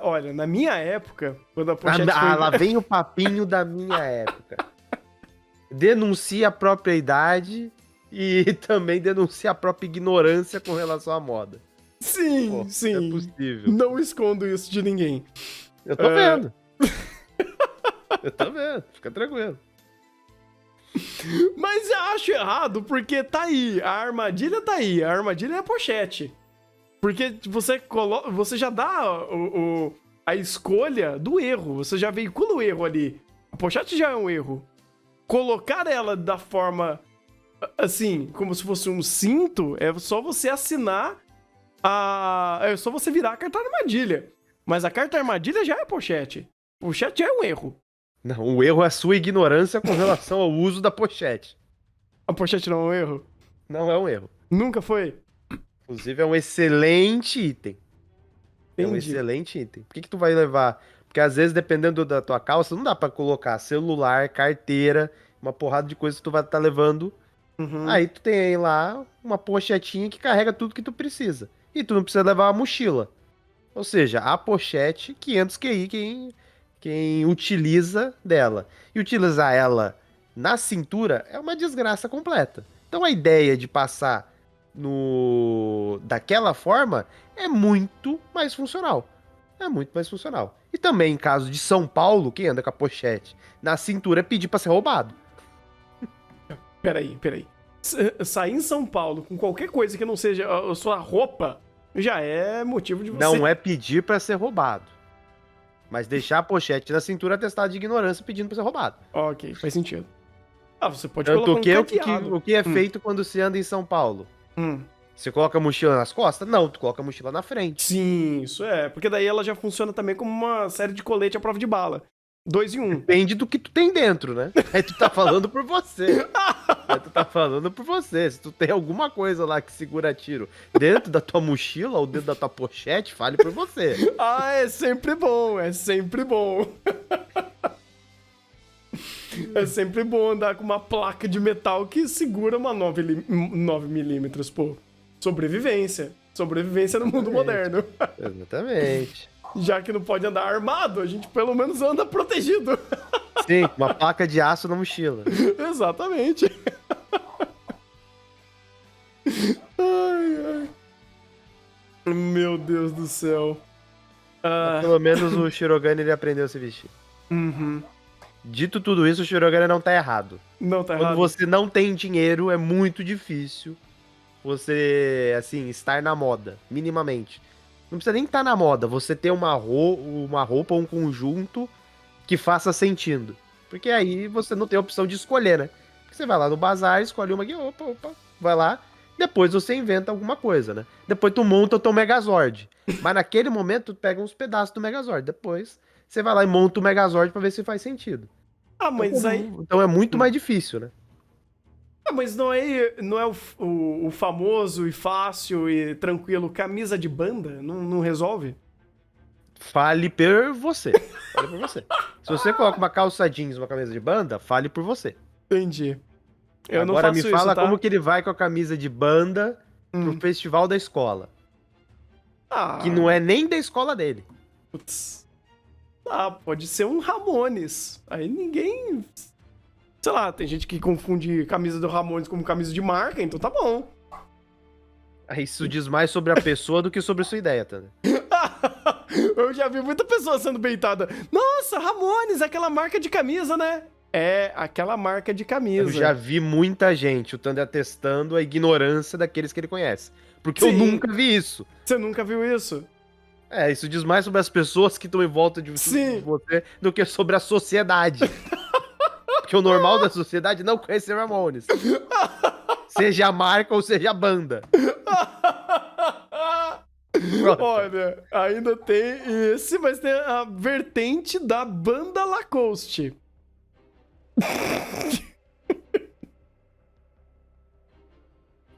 Olha, na minha época, quando a pochete Lá vem o papinho da minha época. Denuncia a própria idade e também denuncia a própria ignorância com relação à moda. Sim, Pô, sim. É possível. Não escondo isso de ninguém. Eu tô vendo. Eu tô vendo, fica tranquilo. Mas eu acho errado, porque tá aí, a armadilha tá aí, a armadilha é a pochete. Porque você já dá a escolha do erro, você já veicula o erro ali. A pochete já é um erro. Colocar ela da forma, assim, como se fosse um cinto, é só você assinar é só você virar a carta armadilha. Mas a carta armadilha já é pochete. Pochete já é um erro. Não, o erro é a sua ignorância com relação ao uso da pochete. A pochete não é um erro? Não é um erro. Nunca foi? Inclusive é um excelente item. É um Entendi. excelente item. Por que que tu vai levar? Porque às vezes, dependendo da tua calça, não dá pra colocar celular, carteira, uma porrada de coisas que tu vai estar levando. Uhum. Aí tu tem lá uma pochetinha que carrega tudo que tu precisa. E tu não precisa levar uma mochila. Ou seja, a pochete, 500 QI, quem utiliza dela. E utilizar ela na cintura é uma desgraça completa. Então a ideia de passar no daquela forma é muito mais funcional. É muito mais funcional. E também, em caso de São Paulo, quem anda com a pochete na cintura é pedir pra ser roubado. Peraí. Sair em São Paulo com qualquer coisa que não seja a sua roupa já é motivo de você... Não é pedir pra ser roubado. Mas deixar a pochete na cintura é atestado de ignorância pedindo pra ser roubado. Ok, faz sentido. Ah, você pode Tanto colocar um que cadeado. o que é feito quando se anda em São Paulo? Hum. Você coloca a mochila nas costas? Não, tu coloca a mochila na frente. Sim, isso é. Porque daí ela já funciona também como uma série de colete à prova de bala. 2 em 1. Depende do que tu tem dentro, né? Aí tu tá falando por você. Aí tu tá falando por você. Se tu tem alguma coisa lá que segura tiro dentro da tua mochila ou dentro da tua pochete, fale por você. Ah, é sempre bom, é sempre bom. É sempre bom andar com uma placa de metal que segura uma 9mm, pô. Sobrevivência. Sobrevivência no mundo moderno. Exatamente. Já que não pode andar armado, a gente pelo menos anda protegido. Sim, uma placa de aço na mochila. Exatamente. Ai. Meu Deus do céu. Ah, Pelo menos o Shirogane ele aprendeu a se vestir. uhum. Dito tudo isso, o Shirogane não tá errado. Não tá Quando errado. você não tem dinheiro, é muito difícil você, assim, estar na moda, minimamente. Não precisa nem estar na moda, você ter uma roupa, um conjunto que faça sentido. Porque aí você não tem a opção de escolher, né? Porque você vai lá no bazar, escolhe uma aqui, opa, vai lá, depois você inventa alguma coisa, né? Depois tu monta o teu Megazord. Mas naquele momento tu pega uns pedaços do Megazord, depois você vai lá e monta o Megazord pra ver se faz sentido. Ah, mas aí... Então é muito mais difícil, né? Ah, mas não é o famoso e fácil e tranquilo camisa de banda? Não resolve? Fale por você. Fale por você. Se você coloca uma calça jeans e uma camisa de banda, fale por você. Entendi. Eu não Agora faço me fala isso, tá? como que ele vai com a camisa de banda pro festival da escola. Ah, Que não é nem da escola dele. putz. Ah, pode ser um Ramones. Aí ninguém... Sei lá, tem gente que confunde camisa do Ramones como camisa de marca, então tá bom. Aí isso diz mais sobre a pessoa do que sobre a sua ideia, Tana. Eu já vi muita pessoa sendo beitada. Nossa, Ramones, aquela marca de camisa, né? É, aquela marca de camisa. Eu já vi muita gente, o Thunder atestando a ignorância daqueles que ele conhece. Porque eu Sim. nunca vi isso. Você nunca viu isso? É, isso diz mais sobre as pessoas que estão em volta de Sim. você do que sobre a sociedade. Porque o normal da sociedade é não conhecer Ramones. Seja a marca ou seja a banda. Pronto. Olha, ainda tem esse, mas tem a vertente da banda Lacoste.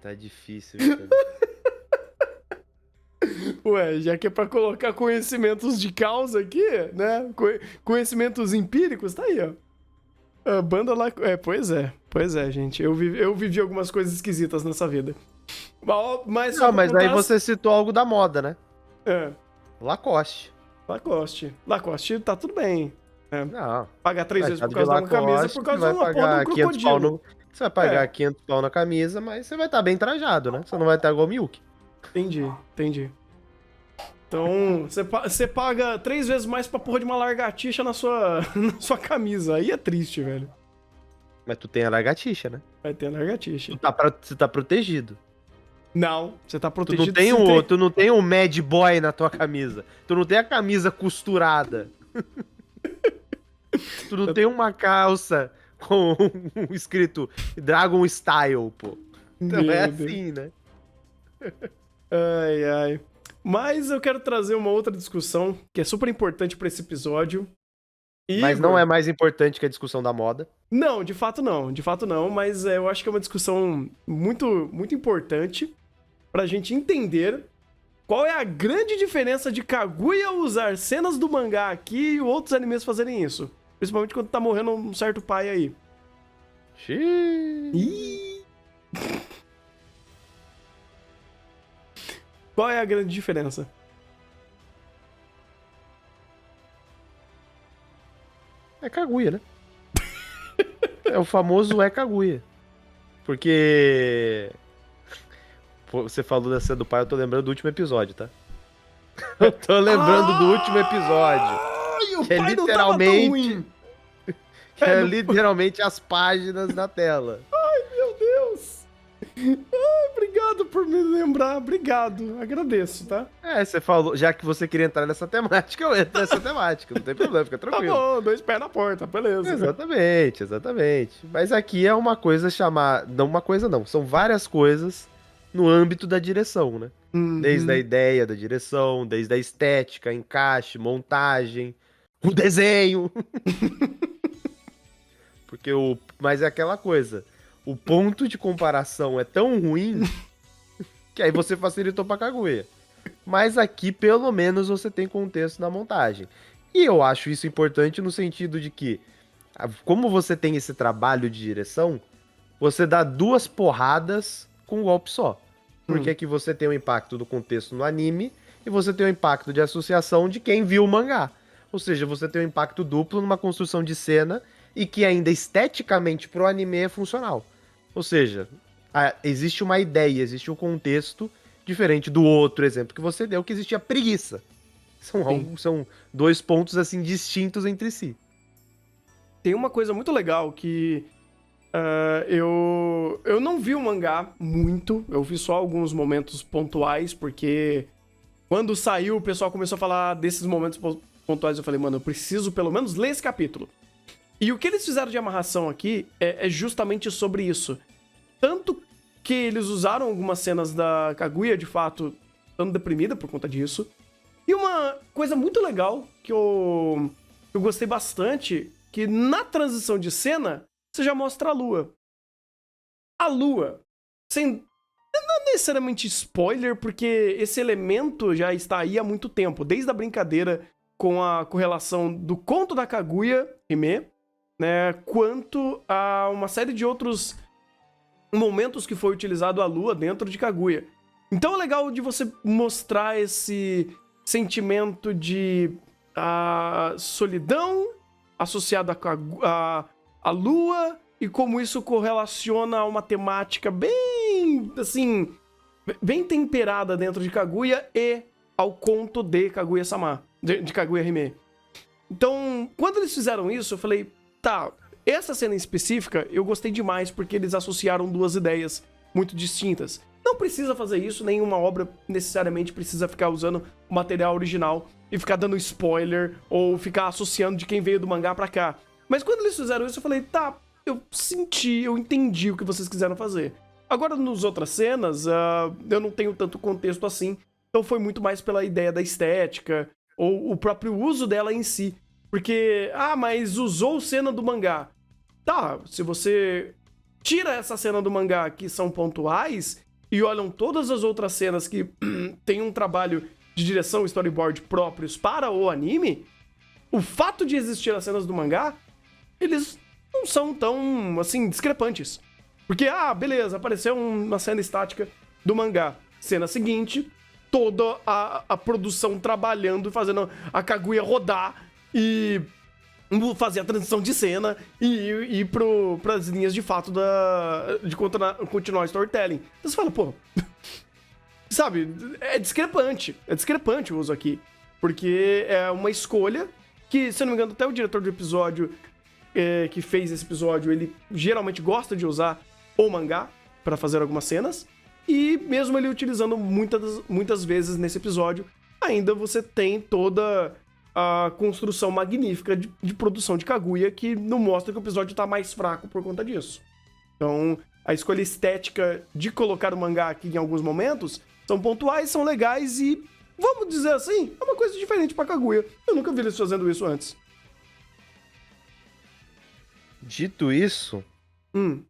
Tá difícil, Vitor. Ué, já que é pra colocar conhecimentos de causa aqui, né? Conhecimentos empíricos, tá aí, ó. A banda Lacoste. Pois é, gente. Eu vivi algumas coisas esquisitas nessa vida. Mas Não, mas aí você citou algo da moda, né? É, Lacoste. Lacoste tá tudo bem. Não. Pagar 3 Vai, vezes tá por de causa de uma Lacoste, camisa por causa vai de uma porra de pagar um 500 pau crocodilo. Você vai pagar É. 500 pau na camisa, mas você vai estar bem trajado, né? Você não vai estar igual o Miyuki. Entendi. Então, você paga 3 vezes mais pra porra de uma lagartixa na sua camisa. Aí é triste, velho. Mas tu tem a lagartixa, né? Vai ter a lagartixa. Você tá protegido. Não, você tá Tu protegido. não tem um Mad Boy na tua camisa. Tu não tem a camisa costurada. Tu não tem uma calça com escrito Dragon Style, pô. Então Meu é Deus. assim, né? Ai. Mas eu quero trazer uma outra discussão que é super importante pra esse episódio. Mas Igor- não é mais importante que a discussão da moda. Não, de fato não, mas eu acho que é uma discussão muito, muito importante pra gente entender qual é a grande diferença de Kaguya usar cenas do mangá aqui e outros animes fazerem isso? Principalmente quando tá morrendo um certo pai aí. Xiii. Ih! Qual é a grande diferença? É Kaguya, né? É o famoso é Kaguya. Porque... Pô, você falou da cena do pai, eu tô lembrando do último episódio, tá? Eu tô lembrando do último episódio. Ai, o Que é pai não tava tão literalmente- ruim. Que é no- literalmente as páginas na tela. Meu Deus. Ai, obrigado por me lembrar. Obrigado. Agradeço, tá? É, você falou, já que você queria entrar nessa temática, eu entro nessa temática, não tem problema, fica Tá tranquilo. bom, 2 pés na porta, beleza. Exatamente, exatamente. Mas aqui é uma coisa chamada. Não uma coisa, não. São várias coisas no âmbito da direção, né? Uhum. Desde a ideia da direção, desde a estética, encaixe, montagem, o desenho. Porque o. Mas é aquela coisa. O ponto de comparação é tão ruim que aí você facilitou pra Kaguya. Mas aqui, pelo menos, você tem contexto na montagem. E eu acho isso importante no sentido de que, como você tem esse trabalho de direção, você dá 2 porradas com um golpe só. Porque aqui você tem o impacto do contexto no anime e você tem o impacto de associação de quem viu o mangá. Ou seja, você tem um impacto duplo numa construção de cena e que ainda esteticamente pro anime é funcional. Ou seja, existe uma ideia, existe um contexto diferente do outro exemplo que você deu, que existia preguiça. São 2 pontos assim distintos entre si. Tem uma coisa muito legal que eu não vi o mangá muito, eu vi só alguns momentos pontuais, porque quando saiu o pessoal começou a falar desses momentos pontuais, eu falei, mano, eu preciso pelo menos ler esse capítulo. E o que eles fizeram de amarração aqui é justamente sobre isso. Tanto que eles usaram algumas cenas da Kaguya, de fato, estando deprimida por conta disso. E uma coisa muito legal que eu gostei bastante, que na transição de cena, você já mostra a lua. A lua, sem não necessariamente spoiler, porque esse elemento já está aí há muito tempo, desde a brincadeira com a correlação do conto da Kaguya, Hime, né, quanto a uma série de outros momentos que foi utilizado a lua dentro de Kaguya. Então é legal de você mostrar esse sentimento de solidão associado à lua e como isso correlaciona a uma temática bem, assim, bem temperada dentro de Kaguya e ao conto de Kaguya-sama, de Kaguya-hime. Então, quando eles fizeram isso, eu falei, tá, essa cena em específica eu gostei demais porque eles associaram 2 ideias muito distintas. Não precisa fazer isso, nenhuma obra necessariamente precisa ficar usando o material original e ficar dando spoiler ou ficar associando de quem veio do mangá pra cá. Mas quando eles fizeram isso, eu falei, tá, eu senti, eu entendi o que vocês quiseram fazer. Agora, nas outras cenas, eu não tenho tanto contexto assim, então foi muito mais pela ideia da estética ou o próprio uso dela em si. Porque, mas usou cena do mangá. Tá, se você tira essa cena do mangá que são pontuais e olham todas as outras cenas que tem um trabalho de direção e storyboard próprios para o anime, o fato de existir as cenas do mangá, eles não são tão, assim, discrepantes. Porque, beleza, apareceu uma cena estática do mangá. Cena seguinte, toda a produção trabalhando, fazendo a Kaguya rodar e fazer a transição de cena e ir pras linhas de fato de continuar o storytelling. Então você fala, pô... Sabe, é discrepante o uso aqui. Porque é uma escolha que, se eu não me engano, até o diretor do episódio que fez esse episódio, ele geralmente gosta de usar o mangá pra fazer algumas cenas. E mesmo ele utilizando muitas vezes nesse episódio, ainda você tem toda a construção magnífica de produção de Kaguya, que não mostra que o episódio tá mais fraco por conta disso. Então, a escolha estética de colocar o mangá aqui em alguns momentos são pontuais, são legais e, vamos dizer assim, é uma coisa diferente pra Kaguya. Eu nunca vi eles fazendo isso antes. Dito isso, Hum.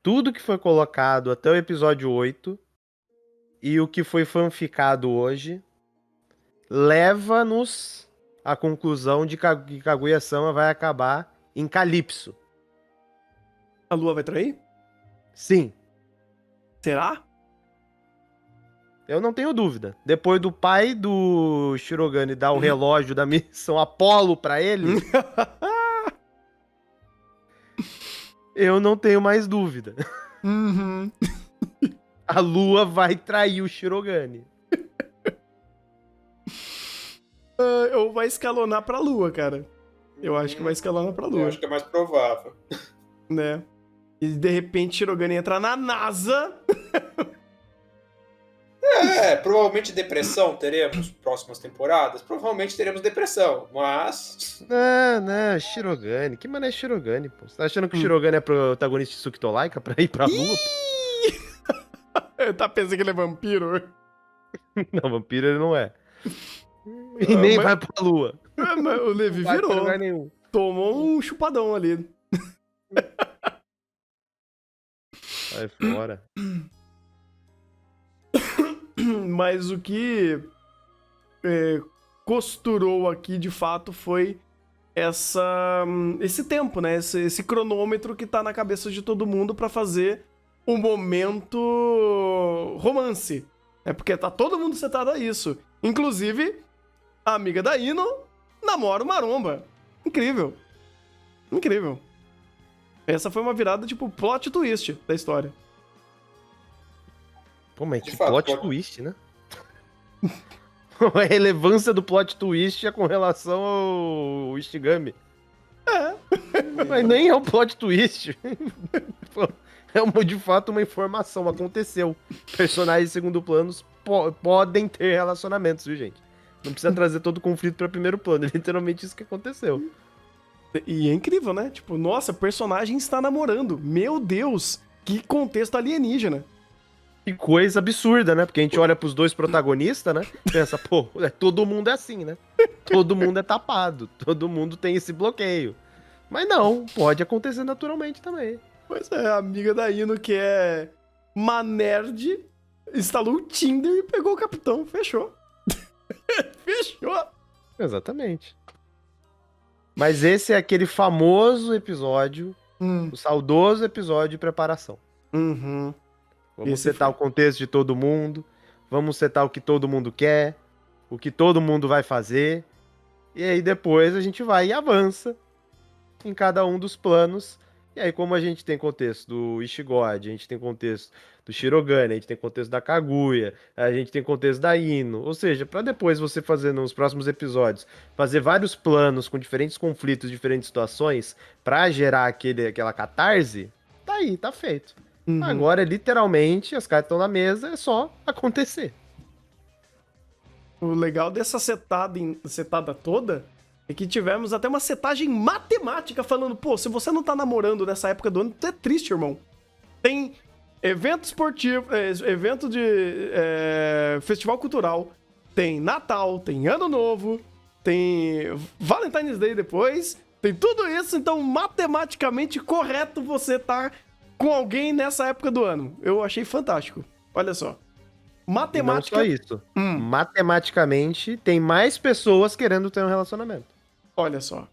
tudo que foi colocado até o episódio 8, e o que foi fanficado hoje leva-nos à conclusão de que Kaguya-sama vai acabar em Calypso. A Lua vai trair? Sim, Será? eu não tenho dúvida. Depois do pai do Shirogane dar o relógio da missão Apollo pra ele, eu não tenho mais dúvida. Uhum. A Lua vai trair o Shirogane. Ou vai escalonar pra Lua, cara. Eu acho que vai escalonar pra Eu Lua, acho que é mais provável. né? E de repente Shirogane entra na NASA. Provavelmente depressão teremos próximas temporadas. Provavelmente teremos depressão, mas. Não, Shirogane. Que mané é Shirogane, pô? Você tá achando que o Shirogane é protagonista de Tsukito Laika pra ir pra Lua? Eu tá pensando que ele é vampiro. Não, vampiro ele não é. E nem mas- vai pra Lua. Mas o Levi Não vai pra virou. lugar nenhum. Tomou um chupadão ali. Sai fora. Mas o que costurou aqui, de fato, foi esse tempo, né? Esse cronômetro que tá na cabeça de todo mundo pra fazer o momento romance. É porque tá todo mundo setado a isso. Inclusive, a amiga da Ino namora o Maromba. Incrível. Incrível. Essa foi uma virada, tipo, plot twist da história. Pô, mas De que fato, plot pode- twist, né? A relevância do plot twist é com relação ao Ishigami. Mas nem é um plot twist. Pô, é de fato uma informação, aconteceu. Personagens de segundo plano podem ter relacionamentos, viu, gente? Não precisa trazer todo o conflito pra primeiro plano, é literalmente isso que aconteceu. E é incrível, né? Tipo, nossa, personagem está namorando. Meu Deus, que contexto alienígena. Que coisa absurda, né? Porque a gente olha pros dois protagonistas, né? Pensa, pô, todo mundo é assim, né? Todo mundo é tapado, todo mundo tem esse bloqueio. Mas não, pode acontecer naturalmente também. Pois é, a amiga da Ino, que é uma nerd, instalou o Tinder e pegou o capitão. Fechou. Fechou. Exatamente. Mas esse é aquele famoso episódio, o saudoso episódio de preparação. Uhum. Vamos Esse setar foi. o contexto de todo mundo, vamos setar o que todo mundo quer, o que todo mundo vai fazer, e aí depois a gente vai e avança em cada um dos planos. E aí, como a gente tem contexto do Ishigod, a gente tem contexto do Shirogane, a gente tem contexto da Kaguya, a gente tem contexto da Ino, ou seja, para depois você fazer nos próximos episódios, fazer vários planos com diferentes conflitos, diferentes situações, pra gerar aquela catarse, tá aí, tá feito. Uhum. Agora, literalmente, as cartas estão na mesa, é só acontecer. O legal dessa setada toda é que tivemos até uma setagem matemática falando, pô, se você não tá namorando nessa época do ano, tu é triste, irmão. Tem evento esportivo, evento de festival cultural, tem Natal, tem Ano Novo, tem Valentine's Day depois, tem tudo isso, então matematicamente correto você tá com alguém nessa época do ano. Eu achei fantástico. Olha só. Matemática. E não só isso. Matematicamente, tem mais pessoas querendo ter um relacionamento. Olha só.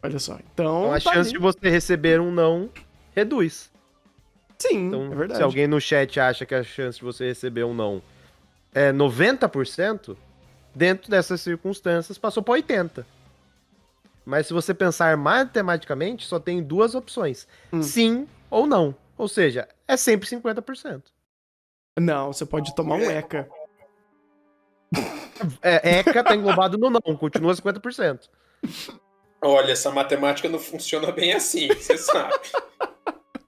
Olha só. Então, Então a tá chance ali. de você receber um não reduz. Sim, Então, é verdade. se alguém no chat acha que a chance de você receber um não é 90%, dentro dessas circunstâncias passou para 80%. Mas se você pensar matematicamente, só tem duas opções: sim ou não. Ou seja, é sempre 50%. Não, você pode tomar um ECA. ECA tá englobado no não, continua 50%. Olha, essa matemática não funciona bem assim, você sabe.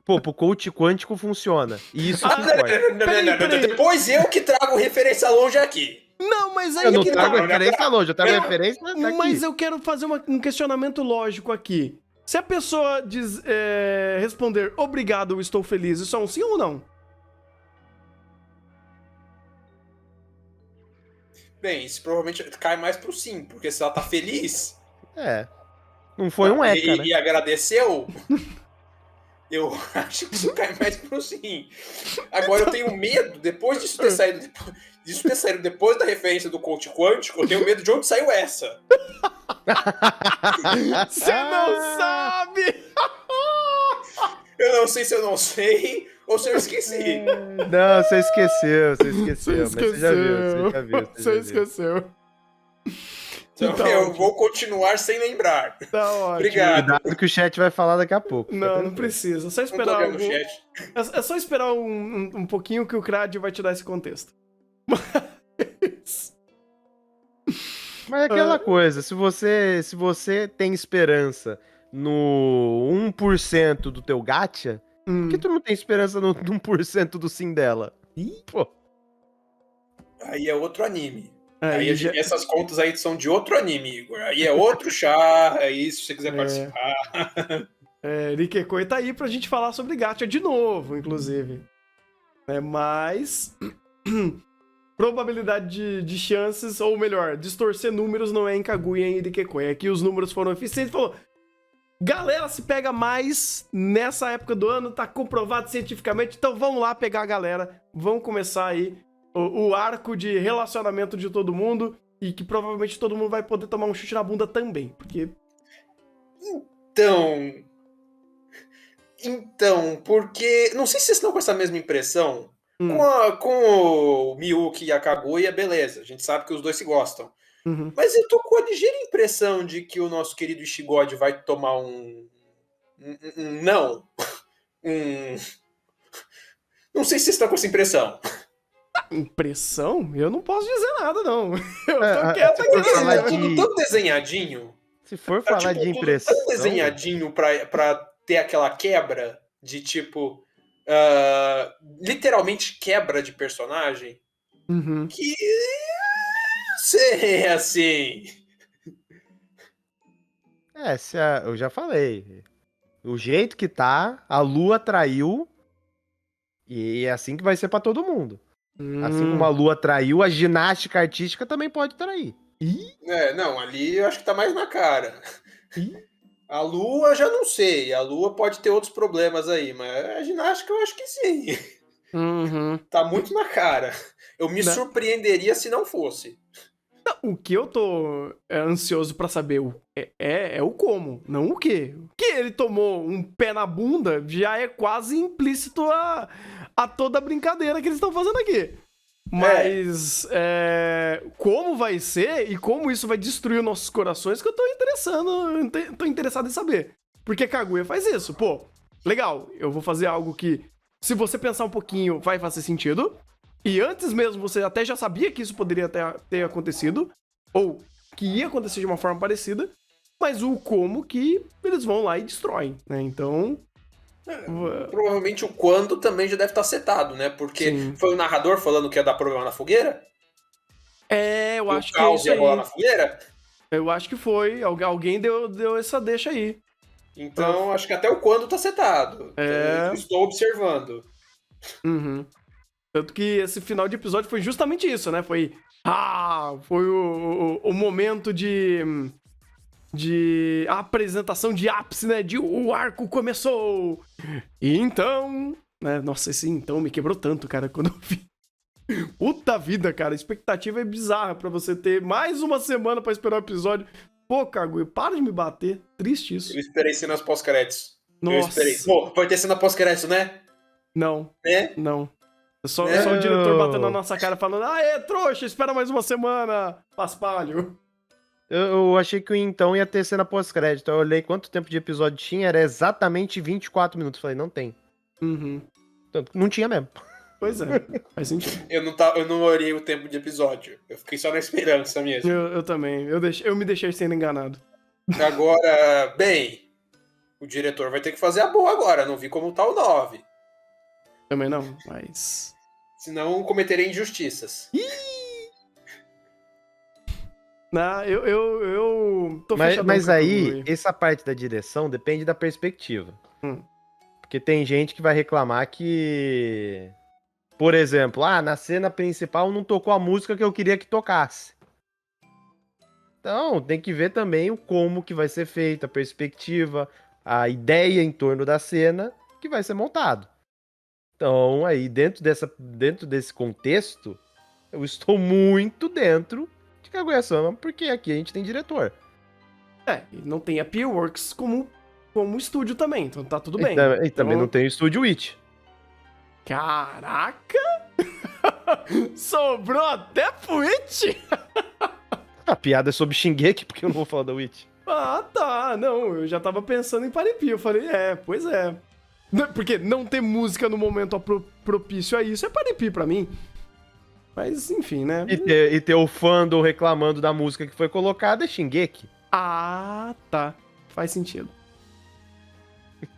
Pô, pro coach quântico funciona. E isso que Não, importa. Peraí. Depois eu que trago referência longe aqui. Não, mas aí Eu não que trago tá. referência longe, eu trago referência daqui. Mas eu quero fazer um questionamento lógico aqui. Se a pessoa responder obrigado, eu estou feliz, isso é um sim ou não? Bem, isso provavelmente cai mais pro sim, porque se ela tá feliz É. Não foi um ECA, né? e agradeceu, Eu acho que isso cai mais pro sim. Agora eu tenho medo, depois disso ter saído depois da referência do coach quântico, eu tenho medo de onde saiu essa. Você não sabe! Eu não sei se eu não sei ou se eu esqueci. Não, você esqueceu, mas você já viu. Você esqueceu. Então Tá eu ótimo. vou continuar sem lembrar. Tá ótimo. Obrigado. Cuidado que o chat vai falar daqui a pouco. fica Não, não tranquilo. precisa. Só Não tô esperar vendo algum... o chat. É só esperar um pouquinho que o Crad vai te dar esse contexto. Mas é aquela coisa, se você tem esperança no 1% do teu gacha, por que tu não tem esperança no 1% do sim dela? Pô, Aí é outro anime. Aí Aí já- essas contas aí são de outro anime, Igor. Aí é outro chá, aí se você quiser participar. Rikekoi tá aí pra gente falar sobre gacha de novo, inclusive. Mas... probabilidade de chances, ou melhor, distorcer números não é em Kaguya e em Rikekoi. Aqui os números foram eficientes. Falou, galera se pega mais nessa época do ano, tá comprovado cientificamente, então vamos lá pegar a galera. Vamos começar aí o arco de relacionamento de todo mundo e que provavelmente todo mundo vai poder tomar um chute na bunda também, porque... Então, porque. Não sei se vocês estão com essa mesma impressão. Hum. Com o Miyuki e a Kaguya, beleza. A gente sabe que os dois se gostam. Uhum. Mas eu tô com a ligeira impressão de que o nosso querido Ishigod vai tomar um não. Não sei se vocês estão com essa impressão. Impressão? Eu não posso dizer nada, não. Eu É, tô quieto se aqui. for falar Tá tudo de- tão desenhadinho. se for Tá, falar de tudo impressão... tão desenhadinho pra ter aquela quebra de tipo. Literalmente quebra de personagem. Uhum. Que. Sei, assim. eu já falei. O jeito que tá, a lua traiu, e é assim que vai ser pra todo mundo. Assim como a lua traiu, a ginástica artística também pode trair. Ih, Não, ali eu acho que tá mais na cara. ih. A lua já não sei. A lua pode ter outros problemas aí, mas a ginástica eu acho que sim. Uhum. Tá muito na cara. Eu me Né? surpreenderia se não fosse. O que eu tô ansioso pra saber é o como, não o quê. O que ele tomou um pé na bunda já é quase implícito a toda a brincadeira que eles estão fazendo aqui. Mas como vai ser e como isso vai destruir os nossos corações que eu tô interessado em saber. Porque Kaguya faz isso, pô. Legal, eu vou fazer algo que, se você pensar um pouquinho, vai fazer sentido. E antes mesmo você até já sabia que isso poderia ter acontecido, ou que ia acontecer de uma forma parecida, mas o como que eles vão lá e destroem, né? Então... Provavelmente o quando também já deve estar setado, né? Porque Sim. foi o narrador falando que ia dar problema na fogueira? Eu O acho que é caos isso ia rolar aí. na fogueira? Eu acho que foi. Alguém deu essa deixa aí. Então acho que até o quando tá setado. Eu estou observando. Uhum. Tanto que esse final de episódio foi justamente isso, né? Foi o momento de apresentação de ápice, né? De o arco começou! E então... Né? Nossa, esse então me quebrou tanto, cara, quando eu vi. Puta vida, cara. A expectativa é bizarra pra você ter mais uma semana pra esperar o episódio. Pô, Kaguya, para de me bater. Triste isso. Eu esperei cenas pós-créditos. Nossa. Eu esperei. Pô, vai ter cena pós-crédito, né? Não. Né? Não. Só Né? o diretor batendo na nossa cara falando: aê, trouxa, espera mais uma semana, paspalho. Eu achei que o então ia ter cena pós-crédito. Eu olhei quanto tempo de episódio tinha, era exatamente 24 minutos. Falei, não tem. Uhum. Então, não tinha mesmo. Pois é, faz sentido. Eu não olhei o tempo de episódio. Eu fiquei só na esperança mesmo. Eu também. Eu me deixei sendo enganado. Agora, bem, o diretor vai ter que fazer a boa agora. Não vi como tá o 9. Também não, mas. Senão cometerei injustiças. Não, eu tô fechadão Mas com a aí, Kaguya. essa parte da direção depende da perspectiva. Hum. Porque tem gente que vai reclamar que... Por exemplo, na cena principal não tocou a música que eu queria que tocasse. Então, tem que ver também o como que vai ser feito, a perspectiva, a ideia em torno da cena, que vai ser montado. Então, aí, dentro desse contexto, eu estou muito dentro de Kaguya-sama, porque aqui a gente tem diretor. E não tem a Peerworks como estúdio também, então tá tudo bem. E também não tem o Estúdio Witch. Caraca! Sobrou até pro Witch? A piada é sobre Shingeki, porque eu não vou falar da Witch. Ah, tá. Não, eu já tava pensando em Paripi. Eu falei, pois é. Porque não ter música no momento propício a isso é Paripi pra mim. Mas, enfim, né? E ter o fandom reclamando da música que foi colocada é Shingeki. Ah, tá. Faz sentido.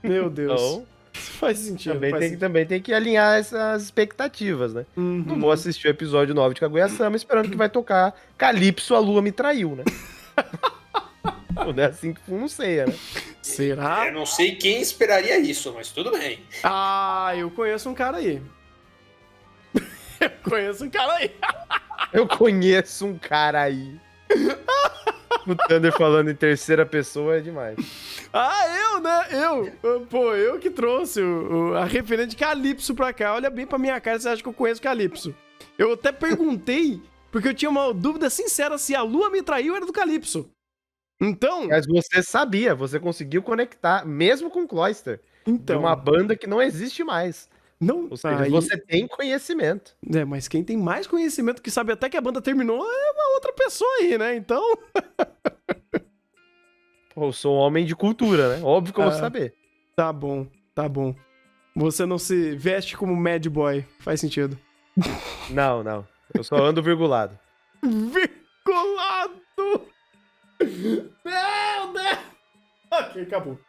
Meu Deus. Então, Faz sentido. também tem que alinhar essas expectativas, né? Uhum. Não vou assistir o episódio 9 de Kaguya-sama esperando que vai tocar Calypso, a lua me traiu, né? Não é assim que funciona, né? Será? Eu não sei quem esperaria isso, mas tudo bem. Ah, eu conheço um cara aí. Eu conheço um cara aí. Eu conheço um cara aí. O Thunder falando em terceira pessoa é demais. Ah, eu, né? Eu que trouxe a referente de Calypso pra cá. Olha bem pra minha cara, você acha que eu conheço Calypso. Eu até perguntei, porque eu tinha uma dúvida sincera se a lua me traiu era do Calypso. Então... Mas você sabia, você conseguiu conectar, mesmo com Cloyster, de uma banda que não existe mais. Não, Ou seja, você tem conhecimento. Mas quem tem mais conhecimento, que sabe até que a banda terminou, é uma outra pessoa aí, né? Então... Pô, eu sou um homem de cultura, né? Óbvio que eu vou saber. Tá bom. Você não se veste como Mad Boy. Faz sentido. Não. Eu só ando virgulado. Virgulado! Meu Deus! Ok, acabou.